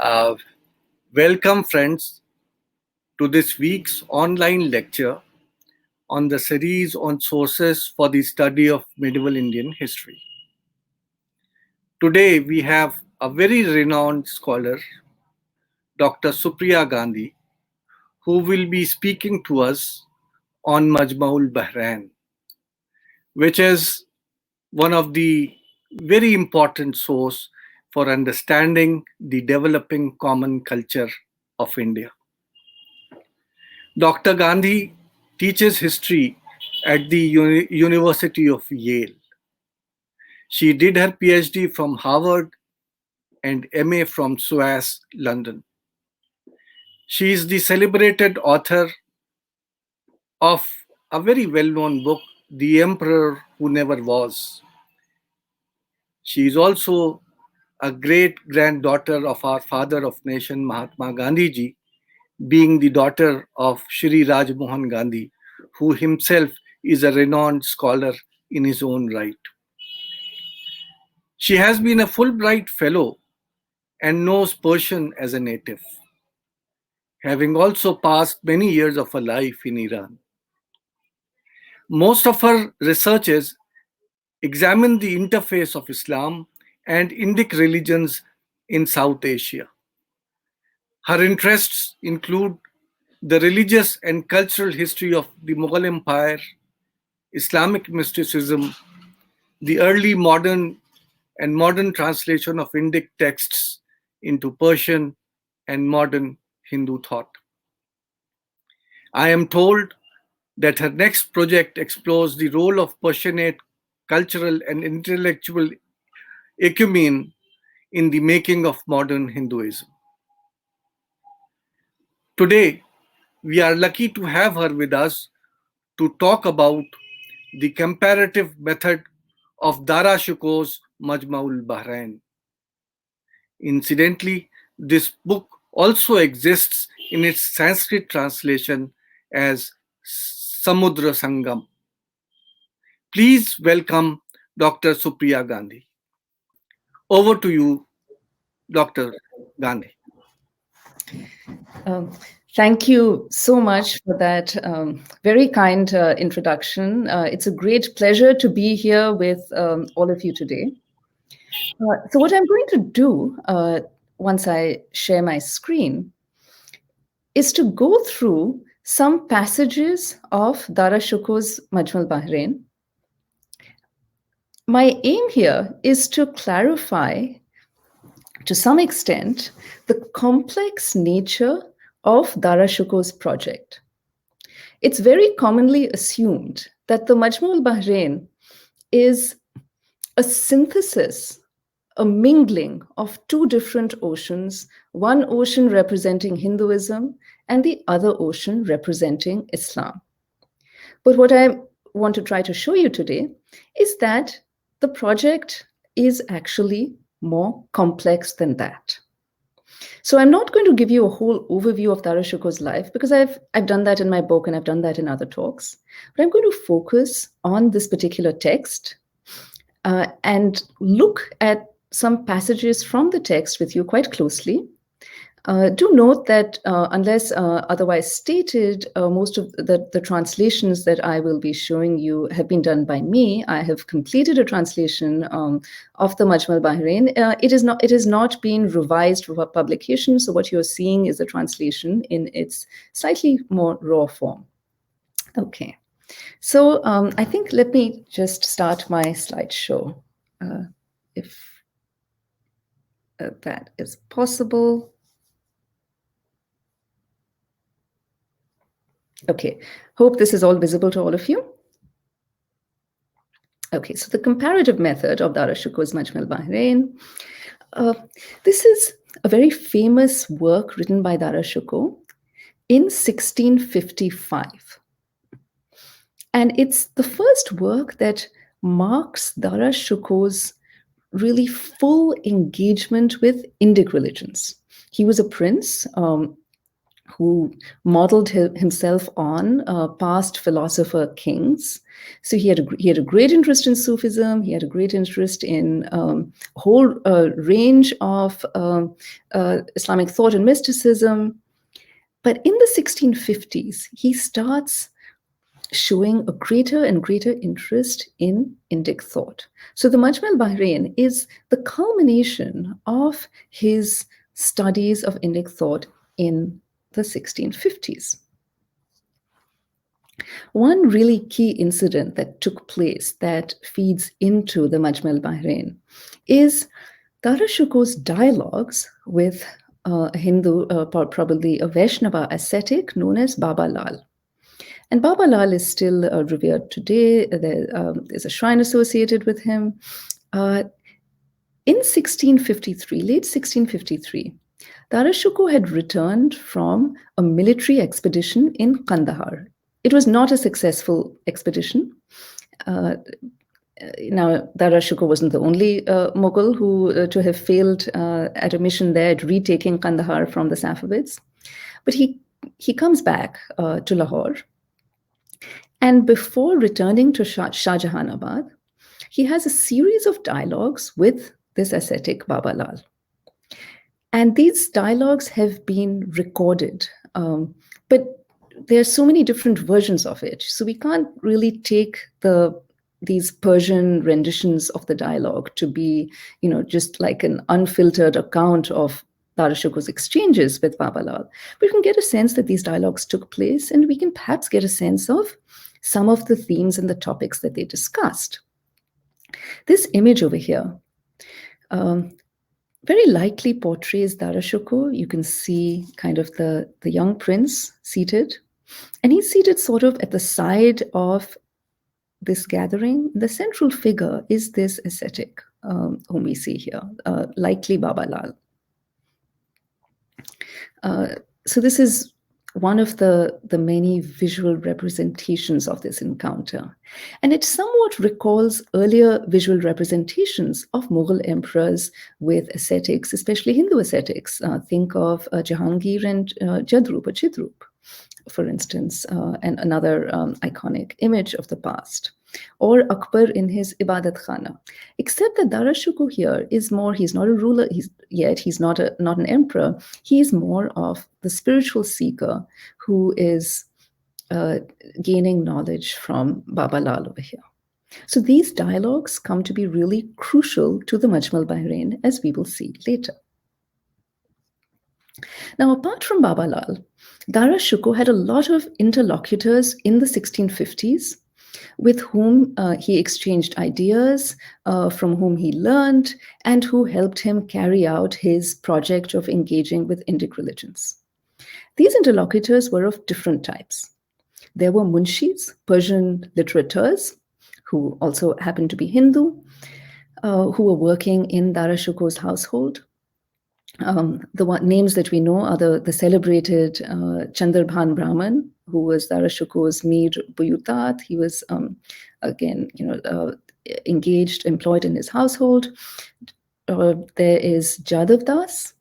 Uh, Welcome, friends, to this week's online lecture on the series on sources for the study of medieval Indian history. Today, we have a very renowned scholar, Dr. Supriya Gandhi, who will be speaking to us on Majmaul, Bahrain, which is one of the very important source for understanding the developing common culture of India. Dr. Gandhi teaches history at the University of Yale. She did her PhD from Harvard and MA from SOAS, London. She is the celebrated author of a very well-known book, The Emperor Who Never Was. She is also a great-granddaughter of our father of nation, Mahatma Gandhi ji, being the daughter of Shri Raj Mohan Gandhi, who himself is a renowned scholar in his own right. She has been a Fulbright Fellow and knows Persian as a native, having also passed many years of her life in Iran. Most of her researches examine the interface of Islam and Indic religions in South Asia. Her interests include the religious and cultural history of the Mughal Empire, Islamic mysticism, the early modern and modern translation of Indic texts into Persian and modern Hindu thought. I am told that her next project explores the role of Persianate cultural and intellectual acumen in the making of modern Hinduism. Today, we are lucky to have her with us to talk about the comparative method of Dara Shikoh's Majmaul, Bahrain. Incidentally, this book also exists in its Sanskrit translation as Samudra Sangam. Please welcome Dr. Supriya Gandhi. Over to you, Dr. Gandhi. Thank you so much for that very kind introduction. It's a great pleasure to be here with all of you today. So what I'm going to do once I share my screen is to go through some passages of Dara Shikoh's Majmaul Bahrain. My aim here is to clarify, to some extent, the complex nature of Dara Shikoh's project. It's very commonly assumed that the Majmaul Bahrain is a synthesis, a mingling of two different oceans, one ocean representing Hinduism and the other ocean representing Islam. But what I want to try to show you today is that the project is actually more complex than that. So I'm not going to give you a whole overview of Dara Shikoh's life because I've done that in my book and I've done that in other talks. But I'm going to focus on this particular text and look at some passages from the text with you quite closely. Do note that unless otherwise stated, most of the translations that I will be showing you have been done by me. I have completed a translation of the Majmaul Bahrain. It has not been revised for publication, so what you're seeing is a translation in its slightly more raw form. Okay, so I think let me just start my slideshow, if that is possible. Okay, hope this is all visible to all of you. Okay, so the comparative method of Dara Shikoh's Majmaul Bahrain. This is a very famous work written by Dara Shikoh in 1655. And it's the first work that marks Dara Shikoh's really full engagement with Indic religions. He was a prince who modeled himself on past philosopher kings. So he had a great interest in Sufism. He had a great interest in a whole range of Islamic thought and mysticism. But in the 1650s, he starts showing a greater and greater interest in Indic thought. So the Majma al-Bahrain is the culmination of his studies of Indic thought in the 1650s. One really key incident that took place that feeds into the Majma al-Bahrain is Dara Shikoh's dialogues with a Hindu, probably a Vaishnava ascetic known as Baba Lal. And Baba Lal is still revered today. There's a shrine associated with him. In 1653, late 1653, Dara Shikoh had returned from a military expedition in Kandahar. It was not a successful expedition. Now, Dara Shikoh wasn't the only Mughal who to have failed at a mission there at retaking Kandahar from the Safavids. But he comes back to Lahore. And before returning to Shah Jahanabad, he has a series of dialogues with this ascetic Baba Lal. And these dialogues have been recorded, but there are so many different versions of it. So we can't really take these Persian renditions of the dialogue to be, just like an unfiltered account of Dara Shikoh's exchanges with Baba Lal. We can get a sense that these dialogues took place, and we can perhaps get a sense of some of the themes and the topics that they discussed. This image over here very likely portrays Dara Shikoh. You can see kind of the young prince seated, and he's seated sort of at the side of this gathering. The central figure is this ascetic whom we see here, likely Baba Lal. So this is one of the many visual representations of this encounter. And it somewhat recalls earlier visual representations of Mughal emperors with ascetics, especially Hindu ascetics. Think of Jahangir and Jadrup or Chidrup, for instance, and another iconic image of the past. Or Akbar in his Ibadat Khana. Except that Dara Shikoh here is more, he's not a ruler he's not an emperor. He is more of the spiritual seeker who is gaining knowledge from Baba Lal over here. So these dialogues come to be really crucial to the Majma al-Bahrain, as we will see later. Now, apart from Baba Lal, Dara Shikoh had a lot of interlocutors in the 1650s with whom he exchanged ideas, from whom he learned, and who helped him carry out his project of engaging with Indic religions. These interlocutors were of different types. There were munshis, Persian literateurs, who also happened to be Hindu, who were working in Dara Shikoh's household. The names that we know are the celebrated Chandarbhan Brahman, who was Dara Shikoh's Mir Buyutat. He was, again, engaged, employed in his household. There is Jadav Das.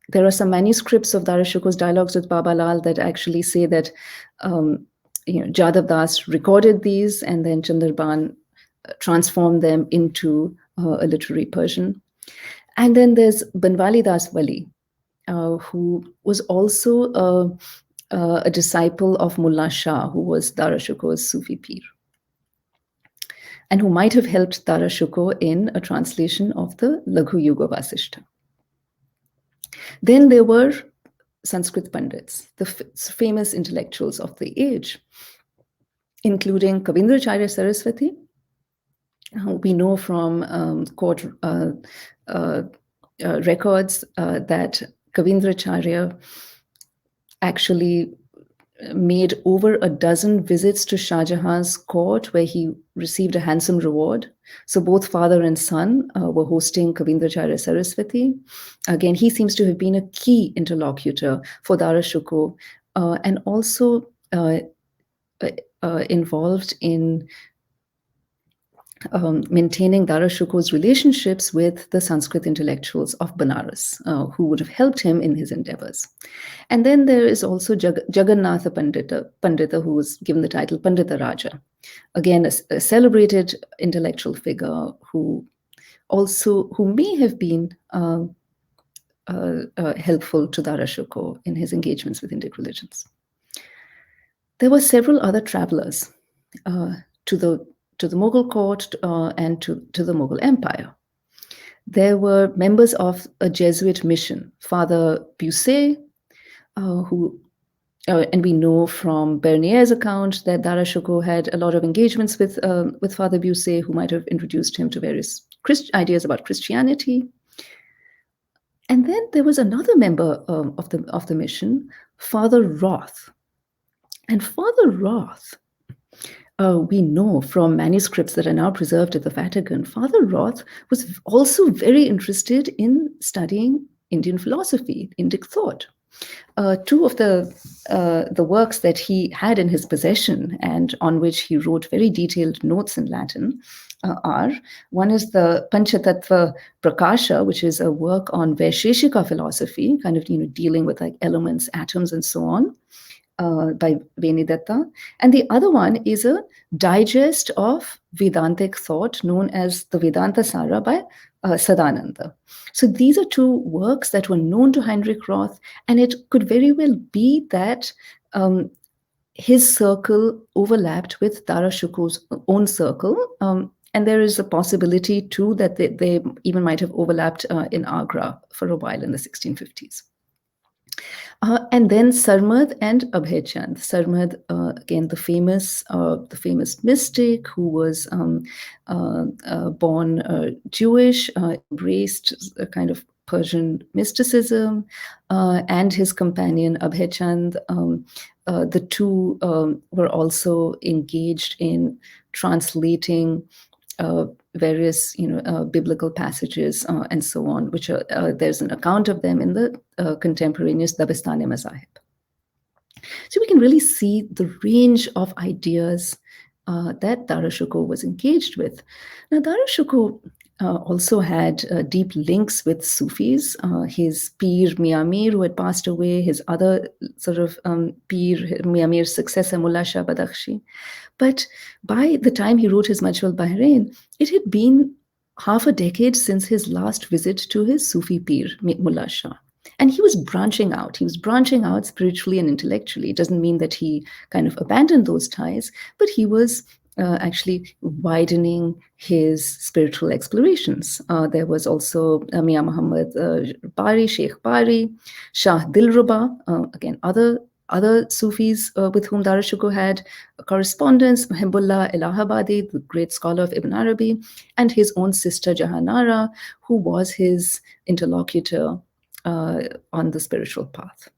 There are some manuscripts of Dara Shikoh's dialogues with Baba Lal that actually say that Jadav Das recorded these, and then Chandarbhan transformed them into a literary Persian. And then there's Banwali Das Wali, who was also a disciple of Mullah Shah, who was Dara Shikoh's Sufi Pir, and who might have helped Dara Shikoh in a translation of the Laghu Yuga Vasishta. Then there were Sanskrit Pandits, the famous intellectuals of the age, including Kavindracharya Saraswati. We know from court records that Kavindracharya actually made over a dozen visits to Shah Jahan's court, where he received a handsome reward. So both father and son were hosting Kavindracharya Saraswati. Again, he seems to have been a key interlocutor for Dara Shikoh, and also involved in maintaining Dara Shikoh's relationships with the Sanskrit intellectuals of Banaras, who would have helped him in his endeavors. And then there is also Jagannatha Pandita, who was given the title Pandita Raja. Again, a celebrated intellectual figure who may have been helpful to Dara Shikoh in his engagements with Indic religions. There were several other travelers to the Mughal court and to the Mughal Empire. There were members of a Jesuit mission, Father Busse, who and we know from Bernier's account that Dara Shikoh had a lot of engagements with Father Busse, who might have introduced him to various ideas about Christianity. And then there was another member of the mission, Father Roth. And Father Roth, we know from manuscripts that are now preserved at the Vatican, Father Roth was also very interested in studying Indian philosophy, Indic thought. Two of the works that he had in his possession and on which he wrote very detailed notes in Latin are, one is the Panchatattva Prakasha, which is a work on Vaisheshika philosophy, kind of dealing with like elements, atoms, and so on, by Venidatta. And the other one is a digest of Vedantic thought known as the Vedanta Sara by Sadananda. So these are two works that were known to Heinrich Roth, and it could very well be that his circle overlapped with Dara Shikoh's own circle. And there is a possibility too that they even might have overlapped in Agra for a while in the 1650s. And then Sarmad and Abhijan. Sarmad, again, the famous mystic who was born Jewish, embraced a kind of Persian mysticism, and his companion Abhijan. The two were also engaged in translating various biblical passages and so on, which are there's an account of them in the contemporaneous Dabistani Mazahib. So we can really see the range of ideas that Dara Shikoh was engaged with. Now, Dara Shikoh also had deep links with Sufis. His Pir Mia Mir, who had passed away, his other sort of Pir Mia Mir's successor, Mullah Shah Badakhshi. But by the time he wrote his Majmaul Bahrain, it had been half a decade since his last visit to his Sufi Pir, Mullah Shah. And he was branching out. He was branching out spiritually and intellectually. It doesn't mean that he kind of abandoned those ties, but he was actually widening his spiritual explorations. There was also Mian Muhammad Bari, Sheikh Bari, Shah Dilruba, again, other Sufis with whom Dara Shikoh had a correspondence, Muhibbullah Allahabadi, the great scholar of Ibn Arabi, and his own sister Jahanara, who was his interlocutor on the spiritual path.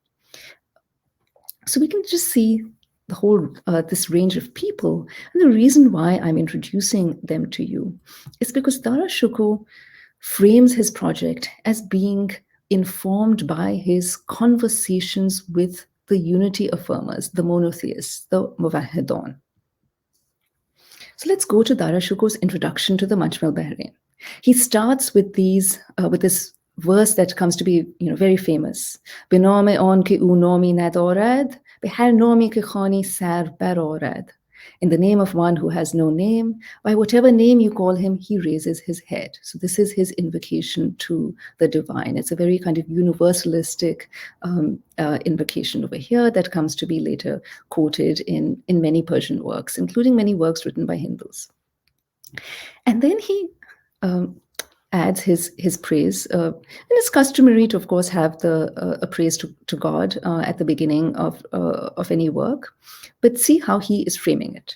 So we can just see the whole, this range of people. And the reason why I'm introducing them to you is because Dara Shikoh frames his project as being informed by his conversations with the unity affirmers, the monotheists, the Muwahhidun. So let's go to Dara Shikoh's introduction to the Majmaul Bahrain. He starts with this verse that comes to be very famous. Biname on ke u nomi nadorad, be har nomi ke khani sar barorad. In the name of one who has no name, by whatever name you call him, he raises his head. So this is his invocation to the divine. It's a very kind of universalistic invocation over here that comes to be later quoted in many Persian works, including many works written by Hindus. And then he adds his praise. And it's customary to, of course, have a praise to God at the beginning of any work. But see how he is framing it.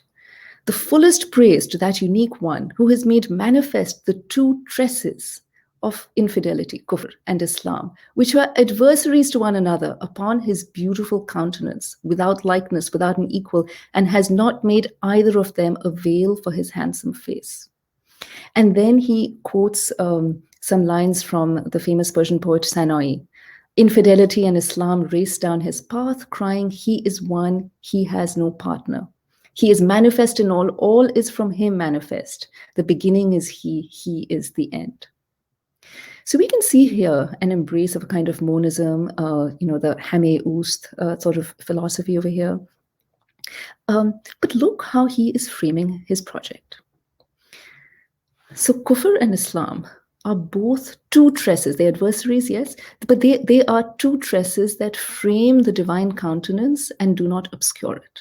The fullest praise to that unique one who has made manifest the two tresses of infidelity, kufr, and Islam, which were adversaries to one another upon his beautiful countenance, without likeness, without an equal, and has not made either of them a veil for his handsome face. And then he quotes some lines from the famous Persian poet Sanai. Infidelity and Islam race down his path, crying, he is one, he has no partner. He is manifest in all is from him manifest. The beginning is he is the end. So we can see here an embrace of a kind of monism, the Hame Oost sort of philosophy over here. But look how he is framing his project. So Kufr and Islam are both two tresses. They're adversaries, yes, but they are two tresses that frame the divine countenance and do not obscure it.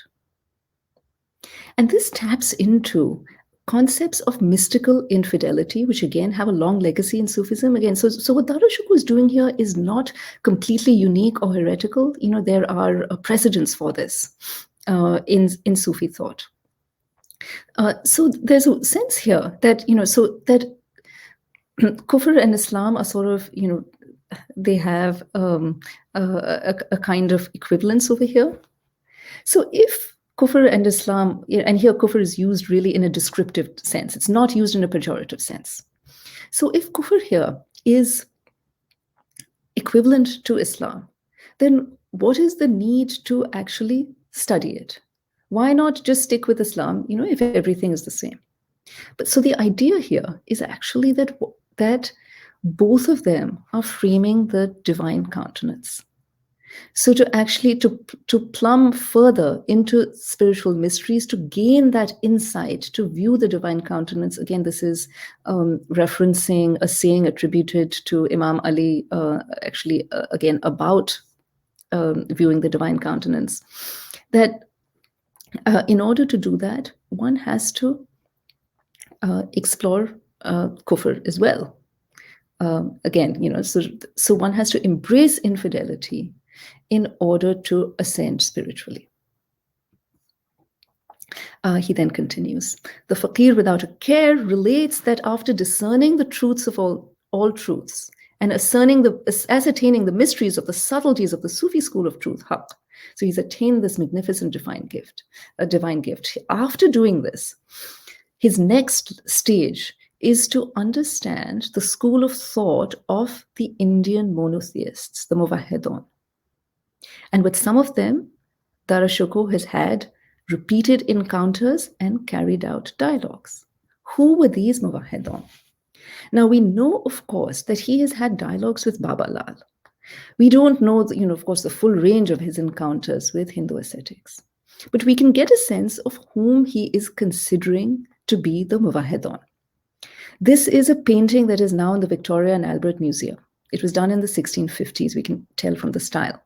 And this taps into concepts of mystical infidelity, which again have a long legacy in Sufism. Again, so what Dara Shikoh is doing here is not completely unique or heretical. There are precedents for this in Sufi thought. So there's a sense here that that Kufr and Islam are sort of they have a kind of equivalence over here. So if Kufr and Islam, and here Kufr is used really in a descriptive sense, it's not used in a pejorative sense. So if Kufr here is equivalent to Islam, then what is the need to actually study it? Why not just stick with Islam, if everything is the same? But so the idea here is actually that both of them are framing the divine countenance. So to actually to plumb further into spiritual mysteries, to gain that insight, to view the divine countenance. Again, this is referencing a saying attributed to Imam Ali, again about viewing the divine countenance. That in order to do that, one has to explore kufr as well. Again, so one has to embrace infidelity in order to ascend spiritually. He then continues, the faqir without a care relates that after discerning the truths of all truths and ascertaining the mysteries of the subtleties of the Sufi school of truth, haqq, so he's attained this magnificent divine gift. After doing this, his next stage is to understand the school of thought of the Indian monotheists, the Muwahhidun. And with some of them, Dara Shikoh has had repeated encounters and carried out dialogues. Who were these Muwahhidun? Now, we know, of course, that he has had dialogues with Baba Lal. We don't know, of course, the full range of his encounters with Hindu ascetics. But we can get a sense of whom he is considering to be the Muwahhidun. This is a painting that is now in the Victoria and Albert Museum. It was done in the 1650s, we can tell from the style.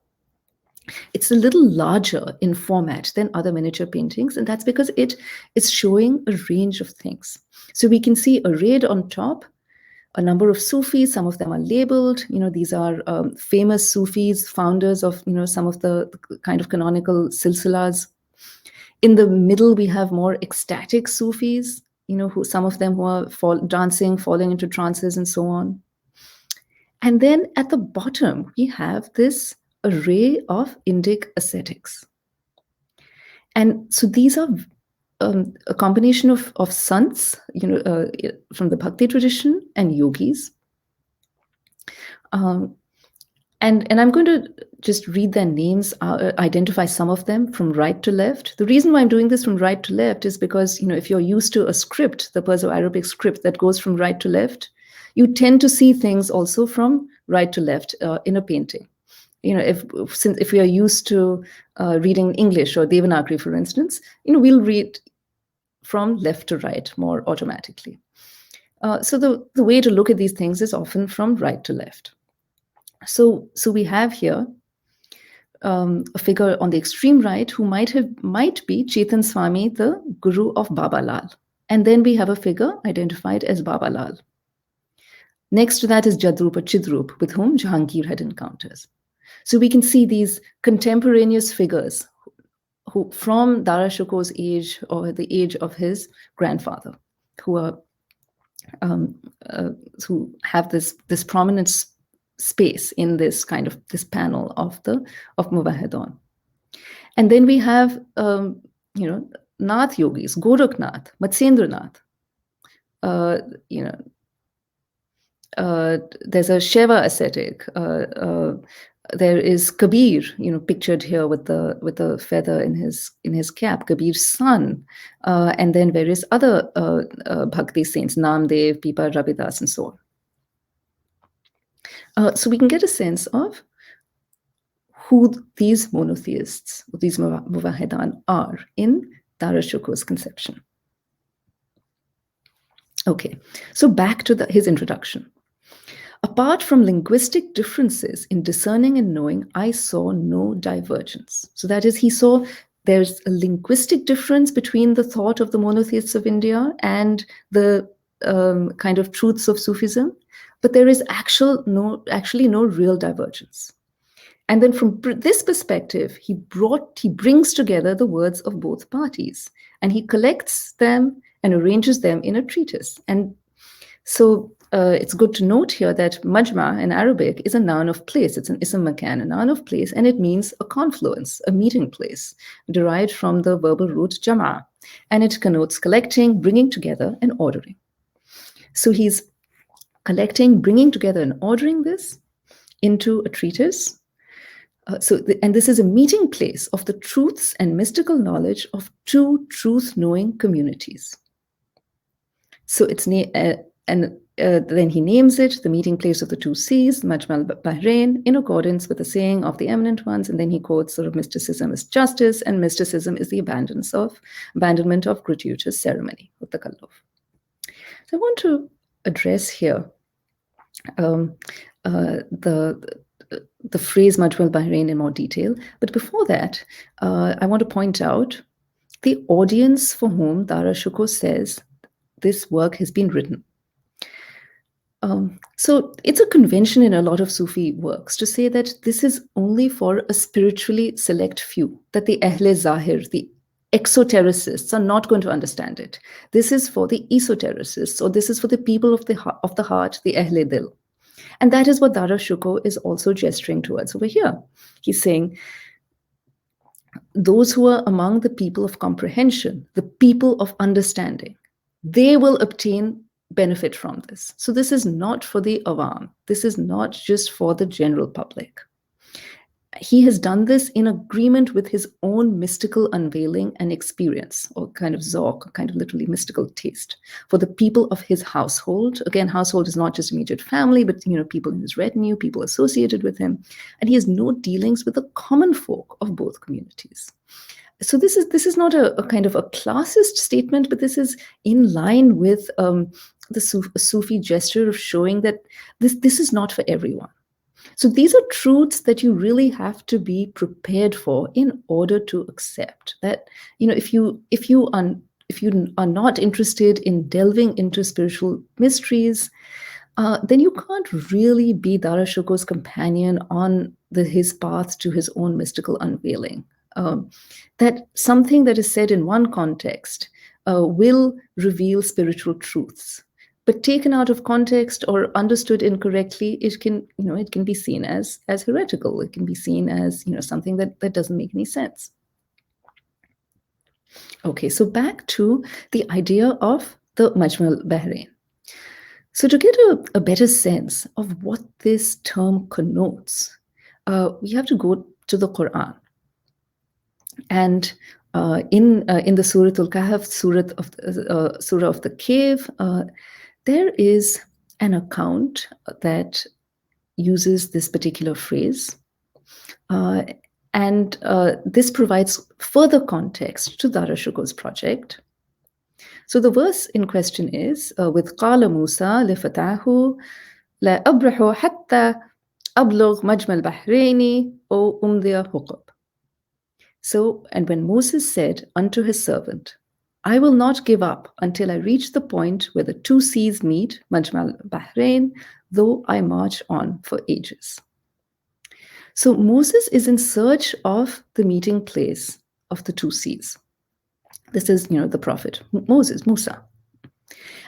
It's a little larger in format than other miniature paintings, and that's because it's showing a range of things. So we can see arrayed on top a number of Sufis. Some of them are labeled. These are famous Sufis, founders of some of the kind of canonical silsilas. In the middle, we have more ecstatic Sufis, who some of them who are dancing, falling into trances, and so on. And then at the bottom, we have this array of Indic ascetics. And so these are a combination of sants, from the Bhakti tradition, and yogis. And I'm going to just read their names, identify some of them from right to left. The reason why I'm doing this from right to left is because, if you're used to a script, the Perso-Arabic script that goes from right to left, you tend to see things also from right to left in a painting. If we are used to reading English or Devanagari, for instance, we'll read from left to right more automatically. So the way to look at these things is often from right to left. So we have here a figure on the extreme right who might be Chetan Swami, the guru of Baba Lal. And then we have a figure identified as Baba Lal. Next to that is Jadrup or Chidrup, with whom Jahangir had encounters. So we can see these contemporaneous figures who, from Dara Shikoh's age or the age of his grandfather, who are who have this prominent space in this kind of this panel of Muwahhidun. And then we have Nath yogis, Gorakhnath, Matsendranath. There's a Shaiva ascetic, There is Kabir, pictured here with the feather in his cap, Kabir's son, and then various other bhakti saints, Namdev, Pipa, Ravidas, and so on. So we can get a sense of who these monotheists, these Muwahidan are in Dara Shikoh's conception. Okay, so back to his introduction. Apart from linguistic differences in discerning and knowing, I saw no divergence. So that is, he saw there's a linguistic difference between the thought of the monotheists of India and the kind of truths of Sufism, but there is actually no real divergence. And then from this perspective, he brings together the words of both parties, and he collects them and arranges them in a treatise. And so it's good to note here that Majma in Arabic is a noun of place. It's an ism makan, a noun of place, and it means a confluence, a meeting place, derived from the verbal root jama, and it connotes collecting, bringing together, and ordering. So he's collecting, bringing together, and ordering this into a treatise. And this is a meeting place of the truths and mystical knowledge of two truth-knowing communities. So it's then he names it the meeting place of the two seas, Majmaul Bahrain, in accordance with the saying of the eminent ones. And then he quotes sort of mysticism is justice, and mysticism is the abandonment of gratuitous ceremony, of the takalluf. So I want to address here the phrase Majmaul Bahrain in more detail. But before that, I want to point out the audience for whom Dara Shikoh says this work has been written. So it's a convention in a lot of Sufi works to say that this is only for a spiritually select few, that the Ahle Zahir, the exotericists, are not going to understand it. This is for the esotericists, or this is for the people of the heart, the Ahle Dil. And that is what Dara Shikoh is also gesturing towards over here. He's saying, those who are among the people of comprehension, the people of understanding, they will obtain benefit from this. So this is not for the awam. This is not just for the general public. He has done this in agreement with his own mystical unveiling and experience, or kind of zauq, kind of literally mystical taste, for the people of his household. Again, household is not just immediate family, but people in his retinue, people associated with him. And he has no dealings with the common folk of both communities. So this is not a kind of a classist statement, but this is in line with the Sufi gesture of showing that this is not for everyone. So these are truths that you really have to be prepared for in order to accept that. If you are not interested in delving into spiritual mysteries, then you can't really be Dara Shikoh's companion on his path to his own mystical unveiling. That something that is said in one context will reveal spiritual truths, but taken out of context or understood incorrectly, it can be seen as heretical. It can be seen as something that doesn't make any sense. Okay, so back to the idea of the Majmaul Bahrain. So to get a better sense of what this term connotes, we have to go to the Quran. And in the Surat al-Kahf, Surah of the Cave, there is an account that uses this particular phrase. And this provides further context to Dara Shikoh's project. So the verse in question is, with قَالَ مُوسَى لِفَتَاهُ لَا أَبْرَحُ حَتَّى أَبْلُغْ مَجْمَ الْبَحْرَيْنِ أَوْ أُمْضِيَ حُقُبٍ. So, and when Moses said unto his servant, I will not give up until I reach the point where the two seas meet, Majma al-Bahrain, though I march on for ages. So Moses is in search of the meeting place of the two seas. This is, the prophet Moses, Musa.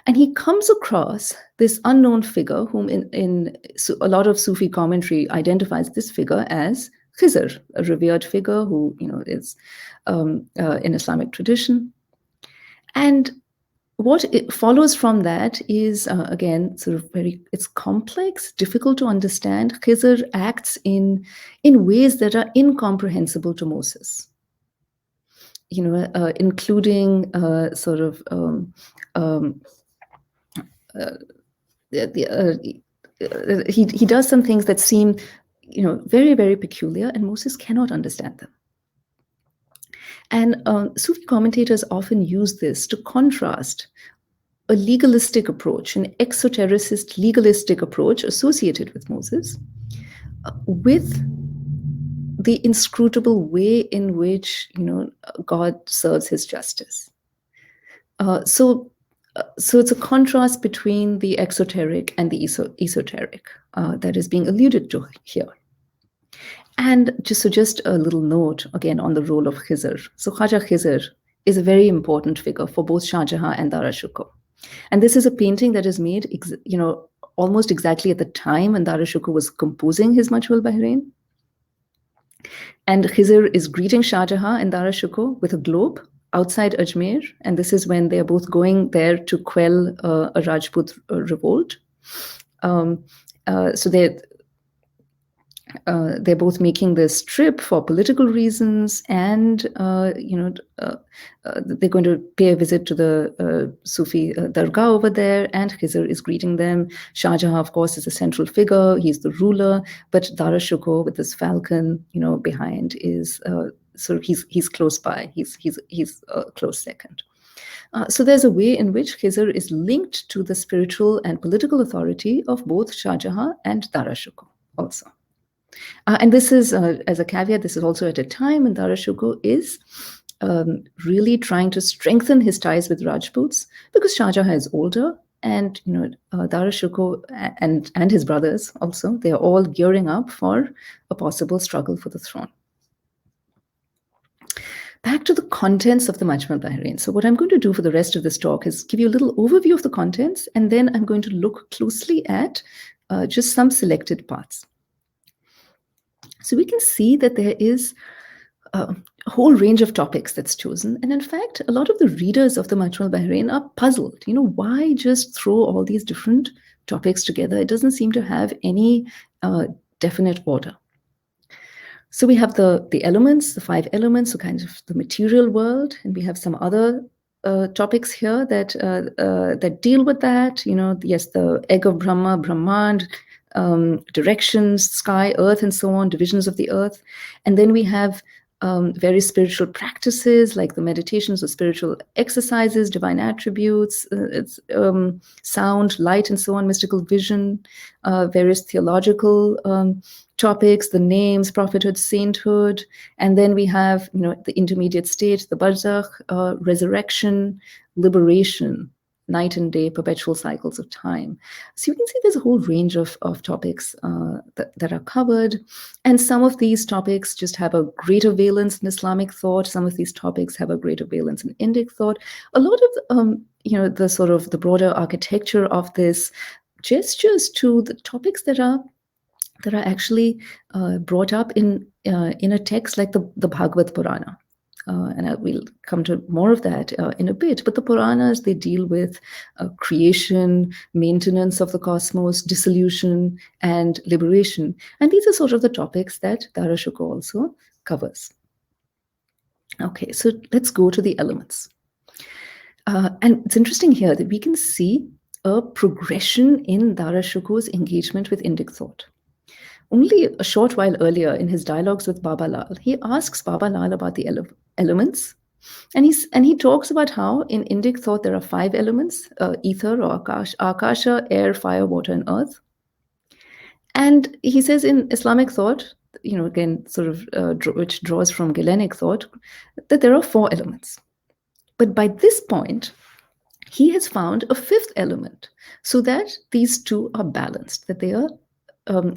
And he comes across this unknown figure whom in a lot of Sufi commentary identifies this figure as Khizr, a revered figure who, is in Islamic tradition. And what it follows from that is, again, sort of it's complex, difficult to understand. Khizr acts in ways that are incomprehensible to Moses, including sort of um, he does some things that seem, very, very peculiar, and Moses cannot understand them. And Sufi commentators often use this to contrast a legalistic approach, an exotericist legalistic approach associated with Moses, with the inscrutable way in which God serves His justice. So it's a contrast between the exoteric and the esoteric that is being alluded to here. And just a little note again on the role of Khizr. So Khaja Khizr is a very important figure for both Shah Jahan and Dara Shikoh. And this is a painting that is made, almost exactly at the time when Dara Shikoh was composing his Majmaul Bahrain. And Khizr is greeting Shah Jahan and Dara Shikoh with a globe outside Ajmer. And this is when they are both going there to quell a Rajput revolt. So they're both making this trip for political reasons, and they're going to pay a visit to the Sufi Dargah over there, and Khizr is greeting them. Shah Jahan, of course, is a central figure. He's the ruler, but Dara Shikoh with this falcon, behind is sort of he's close by. He's a close second. So there's a way in which Khizr is linked to the spiritual and political authority of both Shah Jahan and Dara Shikoh also. And this is, as a caveat, this is also at a time when Dara Shikoh is really trying to strengthen his ties with Rajputs, because Shah Jahan is older, and Dara Shikoh and his brothers also, they are all gearing up for a possible struggle for the throne. Back to the contents of the Majma Bahrain. So what I'm going to do for the rest of this talk is give you a little overview of the contents, and then I'm going to look closely at just some selected parts. So we can see that there is a whole range of topics that's chosen. And in fact, a lot of the readers of the Majma Bahrain are puzzled. Why just throw all these different topics together? It doesn't seem to have any definite order. So we have the elements, the 5 elements, so kind of the material world, and we have some other topics here that deal with that. Yes, the egg of Brahma, Brahmand, directions, sky, earth, and so on, divisions of the earth. And then we have various spiritual practices like the meditations or spiritual exercises, divine attributes, sound, light, and so on, mystical vision, various theological topics, the names, prophethood, sainthood. And then we have, the intermediate state, the barzakh, resurrection, liberation, night and day, perpetual cycles of time. So you can see there's a whole range of topics that are covered. And some of these topics just have a greater valence in Islamic thought. Some of these topics have a greater valence in Indic thought. A lot of, the sort of the broader architecture of this gestures to the topics that are actually brought up in a text like the Bhagavad Purana. And we'll come to more of that in a bit. But the Puranas, they deal with creation, maintenance of the cosmos, dissolution, and liberation. And these are sort of the topics that Dara Shikoh also covers. Okay, so let's go to the elements. And it's interesting here that we can see a progression in Dara Shikoh's engagement with Indic thought. Only a short while earlier, in his dialogues with Baba Lal, he asks Baba Lal about the elements, and he talks about how in Indic thought there are 5 elements: ether or akasha, air, fire, water, and earth. And he says in Islamic thought, again, sort of which draws from Galenic thought, that there are 4 elements. But by this point, he has found a 5th element, so that these two are balanced, that they are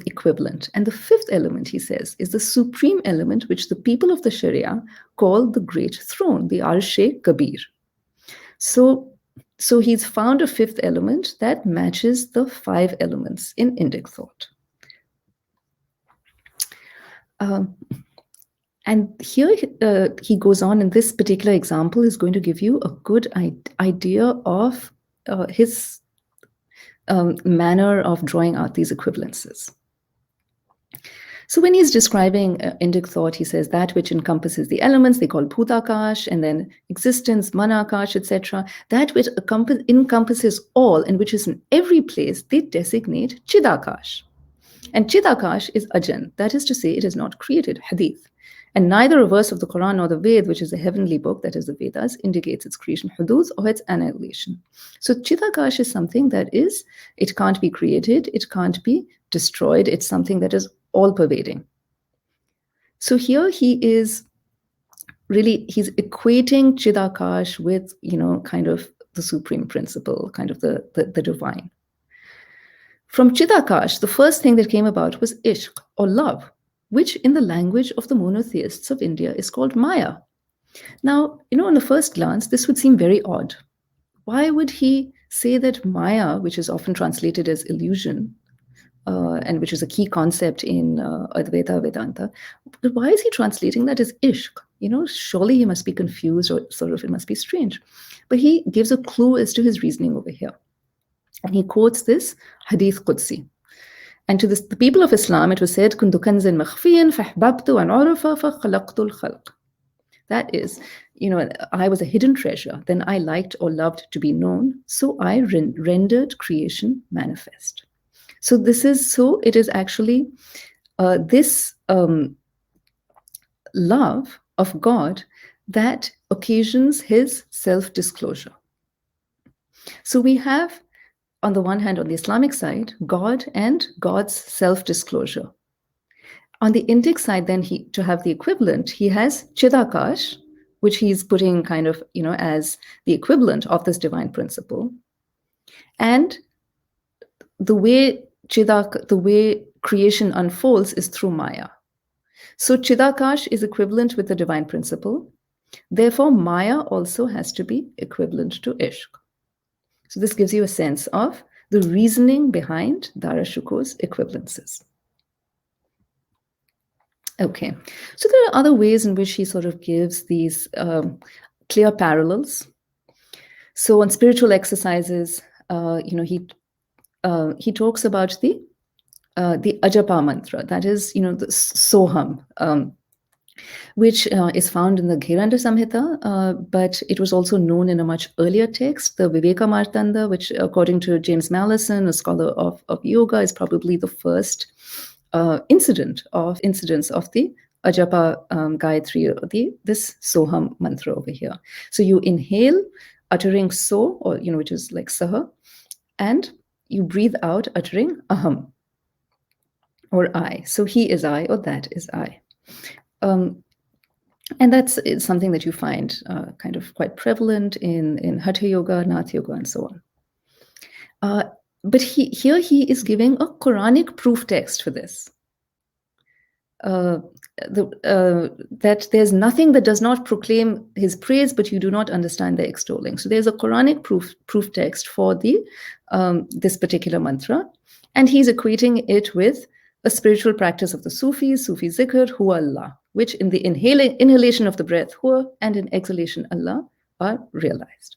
equivalent. And the 5th element, he says, is the supreme element which the people of the Sharia call the great throne, the Arshe-Kabir. So he's found a 5th element that matches the 5 elements in Indic thought. And here he goes on, and this particular example is going to give you a good idea of his manner of drawing out these equivalences. So when he's describing Indic thought, he says that which encompasses the elements, they call Bhutakash, and then existence, Manakash, etc. That which encompasses all and which is in every place, they designate Chidakash. And Chidakash is Ajan, that is to say, it is not created, hadith. And neither a verse of the Quran nor the Ved, which is a heavenly book, that is the Vedas, indicates its creation, hudud, or its annihilation. So Chidakash is something that is, it can't be created, it can't be destroyed, it's something that is all-pervading. So here he is really, he's equating Chidakash with, kind of the supreme principle, kind of the divine. From Chidakash, the first thing that came about was ishq, or love, which in the language of the monotheists of India is called Maya. Now, on the first glance, this would seem very odd. Why would he say that Maya, which is often translated as illusion, and which is a key concept in Advaita Vedanta, why is he translating that as ishq? Surely he must be confused, or sort of it must be strange. But he gives a clue as to his reasoning over here. And he quotes this Hadith Qudsi. And to the people of Islam, it was said, كُنْتُ كَنْزًا مَخْفِيًا فَأَحْبَبْتُ أَنْ عُرَفَ فَخَلَقْتُ الْخَلْقَ. That is, I was a hidden treasure. Then I liked or loved to be known. So I rendered creation manifest. So it is actually this love of God that occasions his self-disclosure. So we have, on the one hand, on the Islamic side, God and God's self-disclosure. On the Indic side, then, to have the equivalent, he has Chidakash, which he's putting kind of, as the equivalent of this divine principle. And the way creation unfolds is through Maya. So Chidakash is equivalent with the divine principle. Therefore, Maya also has to be equivalent to Ishq. So this gives you a sense of the reasoning behind Dara Shikoh's equivalences. Okay, so there are other ways in which he sort of gives these clear parallels. So on spiritual exercises, he talks about the Ajapa Mantra, that is, the Soham, which is found in the Gheranda Samhita, but it was also known in a much earlier text, the Viveka Martanda, which, according to James Mallison, a scholar of yoga, is probably the first incidence of the Ajapa Gayatri, this Soham mantra over here. So you inhale, uttering So, or which is like Saha, and you breathe out, uttering Aham, or I. So he is I, or that is I. And it's something that you find kind of quite prevalent in Hatha Yoga, Nath Yoga, and so on. But here he is giving a Quranic proof text for this. That there's nothing that does not proclaim his praise, but you do not understand the extolling. So there's a Quranic proof text for this particular mantra, and he's equating it with a spiritual practice of the Sufis, Sufi zikr, Hu Allah, which in the inhalation of the breath, Hu, and in exhalation, Allah, are realized.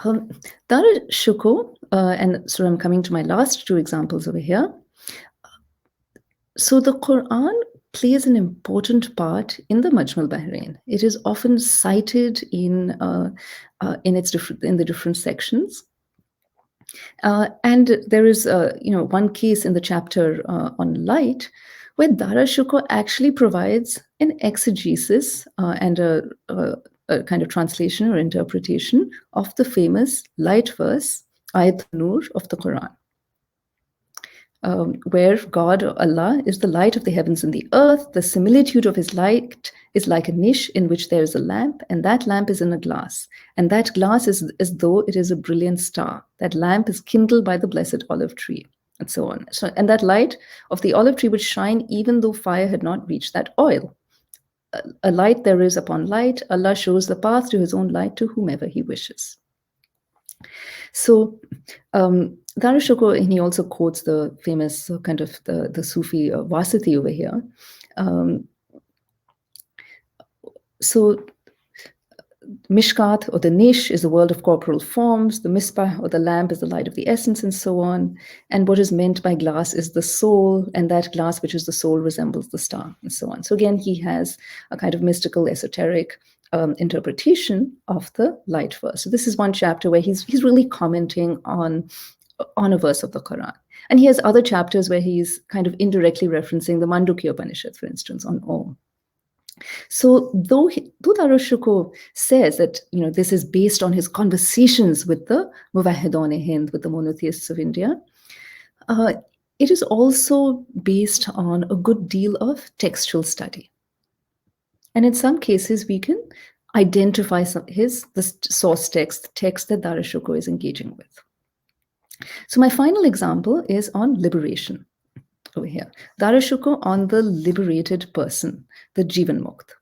Dara Shikoh, and so I'm coming to my last two examples over here. So the Quran plays an important part in the Majmaul Bahrain. It is often cited in the different sections. And there is one case in the chapter on light where Dara Shikoh actually provides an exegesis and a kind of translation or interpretation of the famous light verse, Ayat Nur of the Quran, where God, or Allah, is the light of the heavens and the earth. The similitude of his light is like a niche in which there is a lamp, and that lamp is in a glass. And that glass is as though it is a brilliant star. That lamp is kindled by the blessed olive tree, and so on. And that light of the olive tree would shine even though fire had not reached that oil. A light there is upon light. Allah shows the path to his own light to whomever he wishes. So Dara Shikoh, and he also quotes the famous kind of the Sufi Vasiti over here. Um, so Mishkat, or the niche, is the world of corporal forms. The misbah, or the lamp, is the light of the essence, and so on. And what is meant by glass is the soul, and that glass, which is the soul, resembles the star, and so on. So again, he has a kind of mystical, esoteric interpretation of the light verse. So this is one chapter where he's really commenting on a verse of the Quran. And he has other chapters where he's kind of indirectly referencing the Mandukya Upanishad, for instance, on Om. So though Dara Shikoh says that this is based on his conversations with the Muvahhidon-e-Hind, with the monotheists of India, uh, it is also based on a good deal of textual study. And in some cases, we can identify the source text, the text that Dara Shikoh is engaging with. So my final example is on liberation over here. Dara Shikoh on the liberated person, the Jivan Mukt.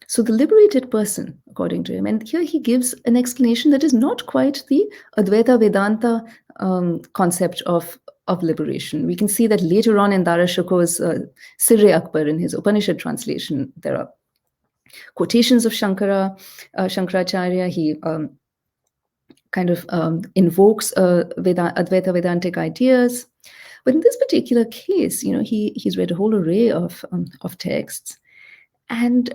So the liberated person, according to him, and here he gives an explanation that is not quite the Advaita Vedanta concept of liberation. We can see that later on in Dara Shikoh's Sirre Akbar, in his Upanishad translation, there are quotations of Shankaracharya. He kind of invokes Advaita Vedantic ideas. But in this particular case, he's read a whole array of texts, and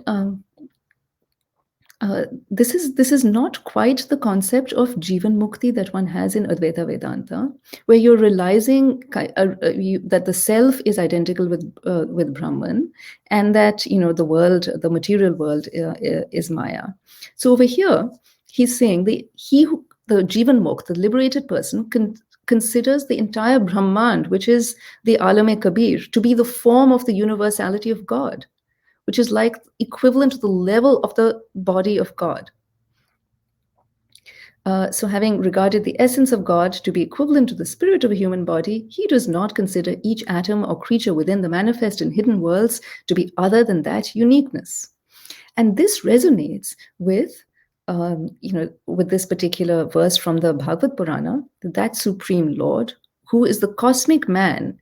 this is not quite the concept of Jivan Mukti that one has in Advaita Vedanta, where you're realizing that the self is identical with Brahman, and that the world, the material world, is Maya. So over here, he's saying the Jivan Mukt, the liberated person, considers the entire Brahmand, which is the Alam-e-Kabir, to be the form of the universality of God, which is like equivalent to the level of the body of God. So having regarded the essence of God to be equivalent to the spirit of a human body, he does not consider each atom or creature within the manifest and hidden worlds to be other than that uniqueness. And this resonates with this particular verse from the Bhagavad Purana, that Supreme Lord, who is the cosmic man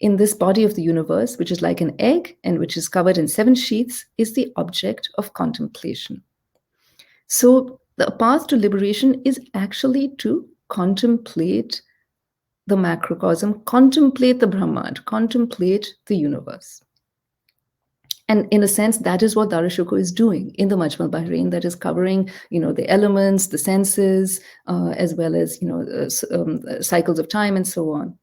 in this body of the universe, which is like an egg and which is covered in 7 sheaths, is the object of contemplation. So the path to liberation is actually to contemplate the macrocosm, contemplate the Brahmand, contemplate the universe. And in a sense, that is what Dara Shikoh is doing in the Majmaul Bahrain, that is covering, the elements, the senses, as well as, cycles of time and so on.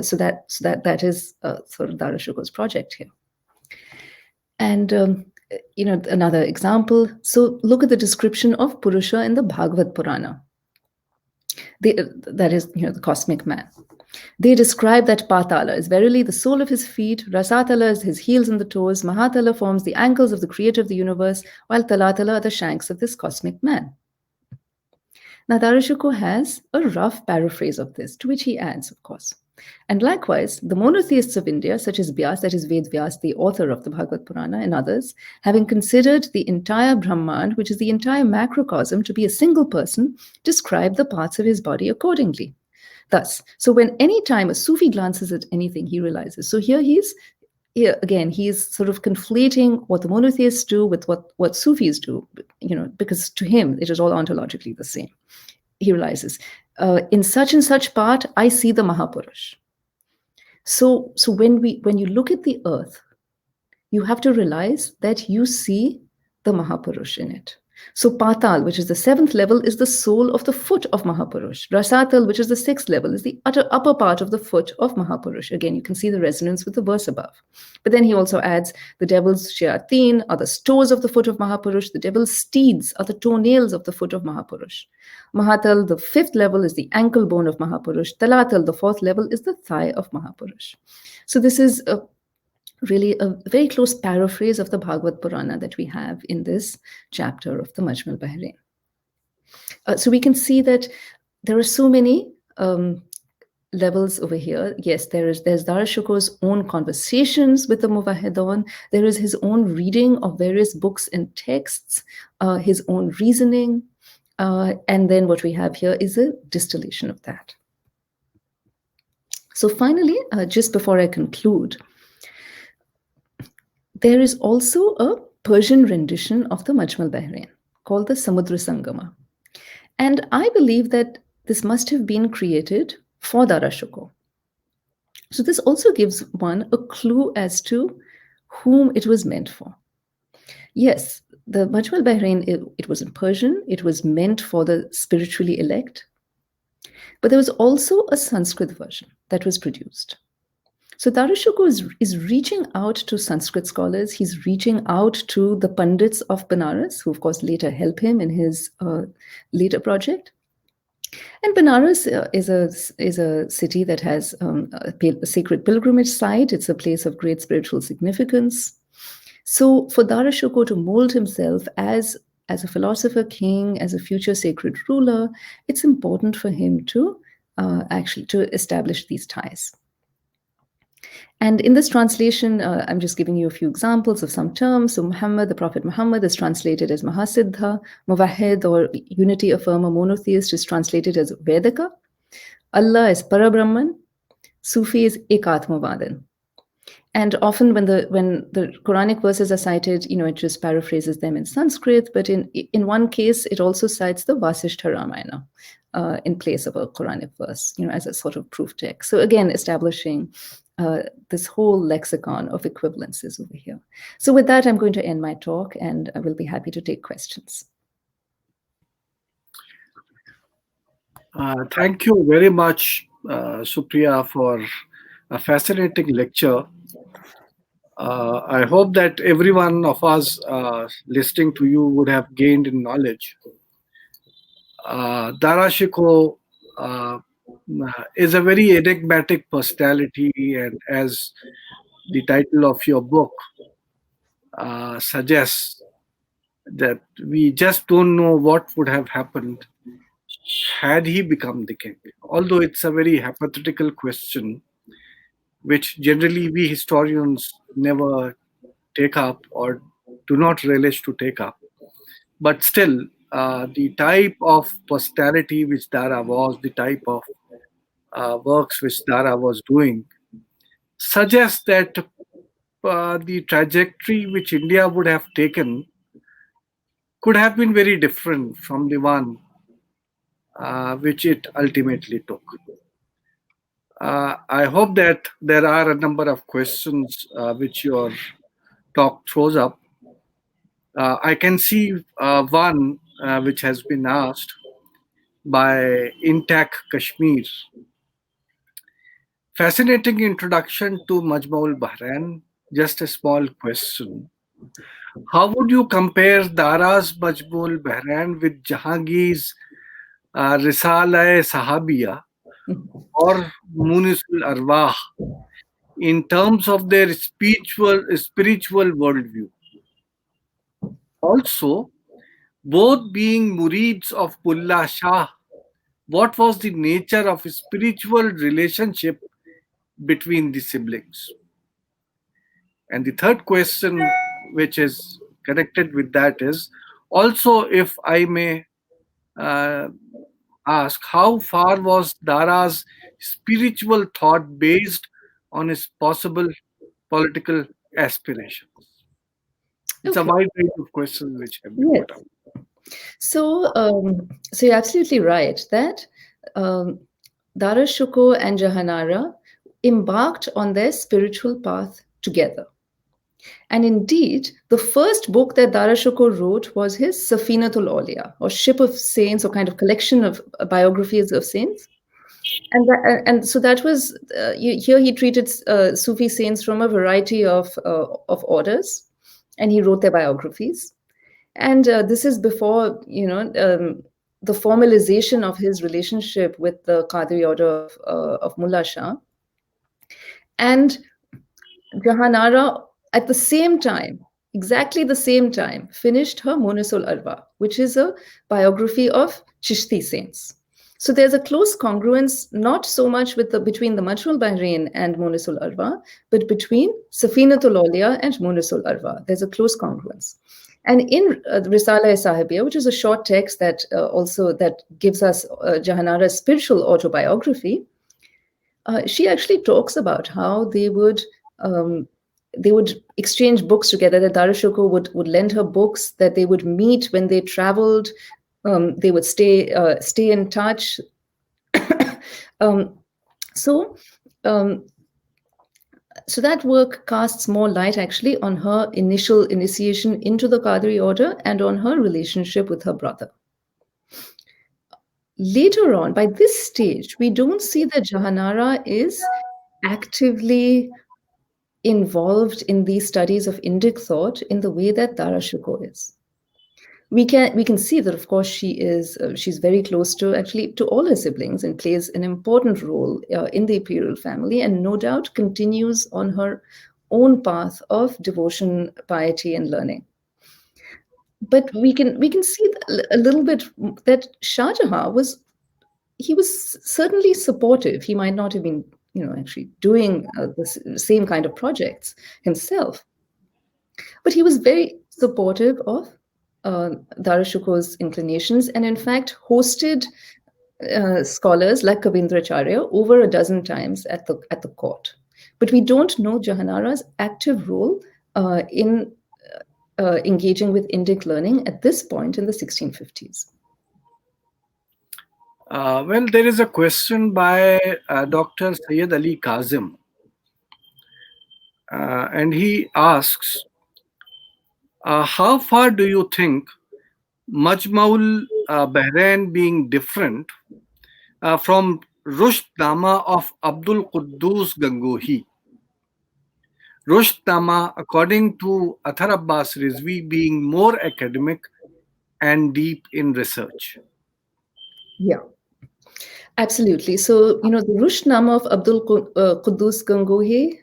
So that is sort of Dara Shikoh's project here. And another example. So look at the description of Purusha in the Bhagavad Purana. That is, the cosmic man. They describe that Patala is verily the sole of his feet, Rasatala is his heels and the toes, Mahatala forms the ankles of the creator of the universe, while Talatala are the shanks of this cosmic man. Now, Dara Shikoh has a rough paraphrase of this, to which he adds, of course. And likewise, the monotheists of India, such as Vyas, that is Ved Vyas, the author of the Bhagavad Purana, and others, having considered the entire Brahmand, which is the entire macrocosm, to be a single person, describe the parts of his body accordingly. Thus, so when any time a Sufi glances at anything, he realizes. So here he's sort of conflating what the monotheists do with what Sufis do, because to him it is all ontologically the same. He realizes, in such and such part, I see the Mahapurush. So when you look at the earth, you have to realize that you see the Mahapurush in it. So Patal, which is the 7th level, is the sole of the foot of Mahapurush. Rasatal, which is the 6th level, is the upper part of the foot of Mahapurush. Again, you can see the resonance with the verse above. But then he also adds, the devil's shayateen are the toes of the foot of Mahapurush. The devil's steeds are the toenails of the foot of Mahapurush. Mahatal, the 5th level, is the ankle bone of Mahapurush. Talatal, the 4th level, is the thigh of Mahapurush. So this is really a very close paraphrase of the Bhagavad Purana that we have in this chapter of the Majmaul Bahrain. So we can see that there are so many levels over here. Yes, there's Dara Shikoh's own conversations with the Muvahhidon. There is his own reading of various books and texts, his own reasoning. And then what we have here is a distillation of that. So finally, just before I conclude, there is also a Persian rendition of the Majmal Bahrain called the Samudra Sangama. And I believe that this must have been created for Dara Shikoh. So this also gives one a clue as to whom it was meant for. Yes, the Majmal Bahrain, it was in Persian, it was meant for the spiritually elect, but there was also a Sanskrit version that was produced. So Dara Shikoh is reaching out to Sanskrit scholars. He's reaching out to the Pandits of Benares, who of course later help him in his later project. And Benares is a city that has a sacred pilgrimage site. It's a place of great spiritual significance. So for Dara Shikoh to mold himself as a philosopher king, as a future sacred ruler, it's important for him to actually to establish these ties. And in this translation, I'm just giving you a few examples of some terms. So Muhammad, the Prophet Muhammad, is translated as Mahasiddha. Muvahid, or unity affirmer, monotheist, is translated as Vedaka. Allah is Parabrahman. Sufi is Ekatmavadan. And often when the Quranic verses are cited, it just paraphrases them in Sanskrit. But in one case, it also cites the Vasishtha Ramayana in place of a Quranic verse, as a sort of proof text. So again, establishing this whole lexicon of equivalences over here. So with that, I'm going to end my talk, and I will be happy to take questions. Thank you very much, Supriya, for a fascinating lecture. I hope that every one of us listening to you would have gained in knowledge. Dara Shikoh is a very enigmatic personality, and as the title of your book suggests, that we just don't know what would have happened had he become the king. Although it's a very hypothetical question, which generally we historians never take up or do not relish to take up. But still, the type of personality which Dara was, the type of works which Dara was doing, suggests that the trajectory which India would have taken could have been very different from the one which it ultimately took. I hope that there are a number of questions which your talk throws up. I can see one which has been asked by Intact Kashmir. Fascinating introduction to Majmaul Bahrain. Just a small question. How would you compare Dara's Majmaul Bahrain with Jahangir's Risala-e Sahabiya or Munisul Arwah in terms of their spiritual worldview? Also, both being murids of Mullah Shah, what was the nature of a spiritual relationship between the siblings? And the third question, which is connected with that, is also, if I may uh, ask, how far was Dara's spiritual thought based on his possible political aspirations? It's a Okay. wide range of questions which have been Yes. put up. So you're absolutely right that Dara Shikoh and Jahanara embarked on their spiritual path together. And indeed, the first book that Dara Shikoh wrote was his Safinatul Awliya, or Ship of Saints, or kind of collection of biographies of saints. And so that was here he treated Sufi saints from a variety of orders, and he wrote their biographies. And this is before the formalization of his relationship with the Qadri order of Mullah Shah. And Jahanara, at the same time, exactly the same time, finished her Munisul Arwa, which is a biography of Chishti saints. So there's a close congruence, not so much between the Majmul Bahrain and Munisul Arwa, but between Safinatul Awliya and Munisul Arwa. There's a close congruence. And in Risala-e-Sahibiya, which is a short text that also that gives us Jahanara's spiritual autobiography, she actually talks about how um, they would exchange books together. That Dara Shikoh would lend her books. That they would meet when they traveled. They would stay in touch. um, so. Um, so that work casts more light actually on her initial initiation into the Qadri order and on her relationship with her brother. Later on, by this stage, we don't see that Jahanara is actively involved in these studies of Indic thought in the way that Dara Shikoh is. We can see that, of course, she's very close to actually to all her siblings and plays an important role in the imperial family, and no doubt continues on her own path of devotion, piety, and learning. But we can see a little bit that Shah Jahan was certainly supportive. He might not have been, actually doing the same kind of projects himself, but he was very supportive of Dara Shuko's inclinations, and in fact hosted scholars like Kavindracharya over a dozen times at the court. But we don't know Jahanara's active role in engaging with Indic learning at this point in the 1650s. Well, there is a question by Dr. Syed Ali Kazim, and he asks, how far do you think Majmaul Bahrain being different from Rushdnama of Abdul Quddus Gangohi? Rushdnama, according to Athar Abbas Rizvi, being more academic and deep in research. Yeah, absolutely. So, the Rushnama of Abdul Quddus Gangohi,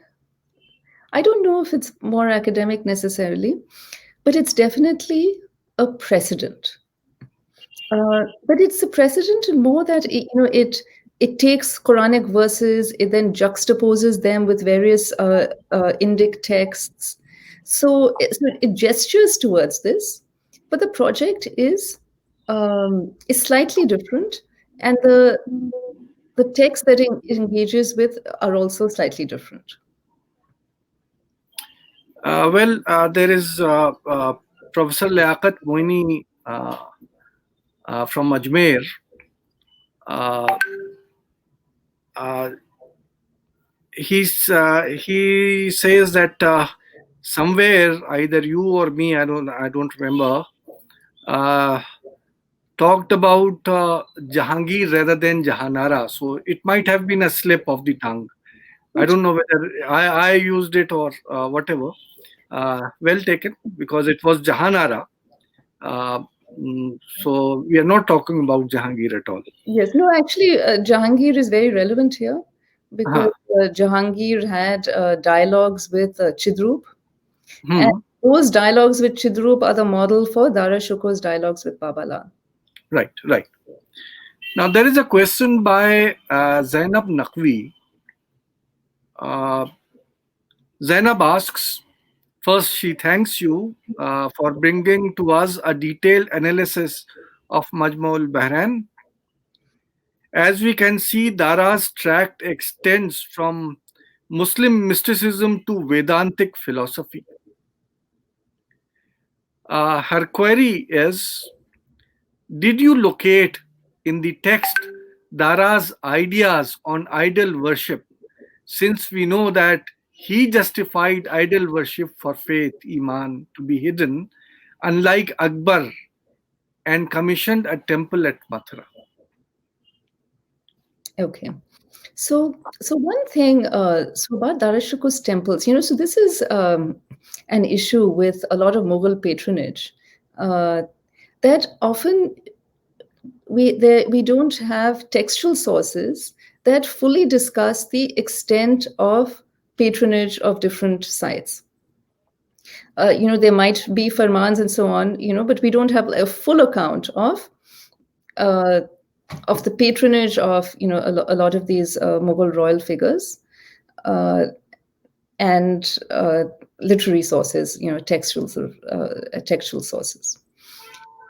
I don't know if it's more academic necessarily, but it's definitely a precedent. But it's a precedent in more that it takes Quranic verses, it then juxtaposes them with various Indic texts. So it gestures towards this, but the project is slightly different, and the texts that it engages with are also slightly different. There is Professor Liaquat Moini from Ajmer. Uh, uh, he says that somewhere, either you or me, I don't remember, uh, talked about Jahangir rather than Jahanara. So it might have been a slip of the tongue. I don't know whether I used it or whatever. Well taken, because it was Jahanara. Uh, so we are not talking about Jahangir at all. Yes, no, actually, Jahangir is very relevant here because Uh-huh. Jahangir had dialogues with Chidrup, and Hmm. those dialogues with Chidrup are the model for Dara Shuko's dialogues with Babala. Right, right. Now there is a question by Zainab Naqvi. Uh, Zainab asks, first, she thanks you for bringing to us a detailed analysis of Majmaul Bahrain. As we can see, Dara's tract extends from Muslim mysticism to Vedantic philosophy. Her query is, did you locate in the text Dara's ideas on idol worship, since we know that he justified idol worship for faith, Iman, to be hidden, unlike Akbar, and commissioned a temple at Mathura? Okay. So one thing, so about Dara Shuko's temples, so this is an issue with a lot of Mughal patronage, uh, that often we don't have textual sources that fully discuss the extent of patronage of different sites. There might be farmans and so on, but we don't have a full account uh, of the patronage of a lot of these Mughal royal figures. Uh, and literary sources, textual textual sources.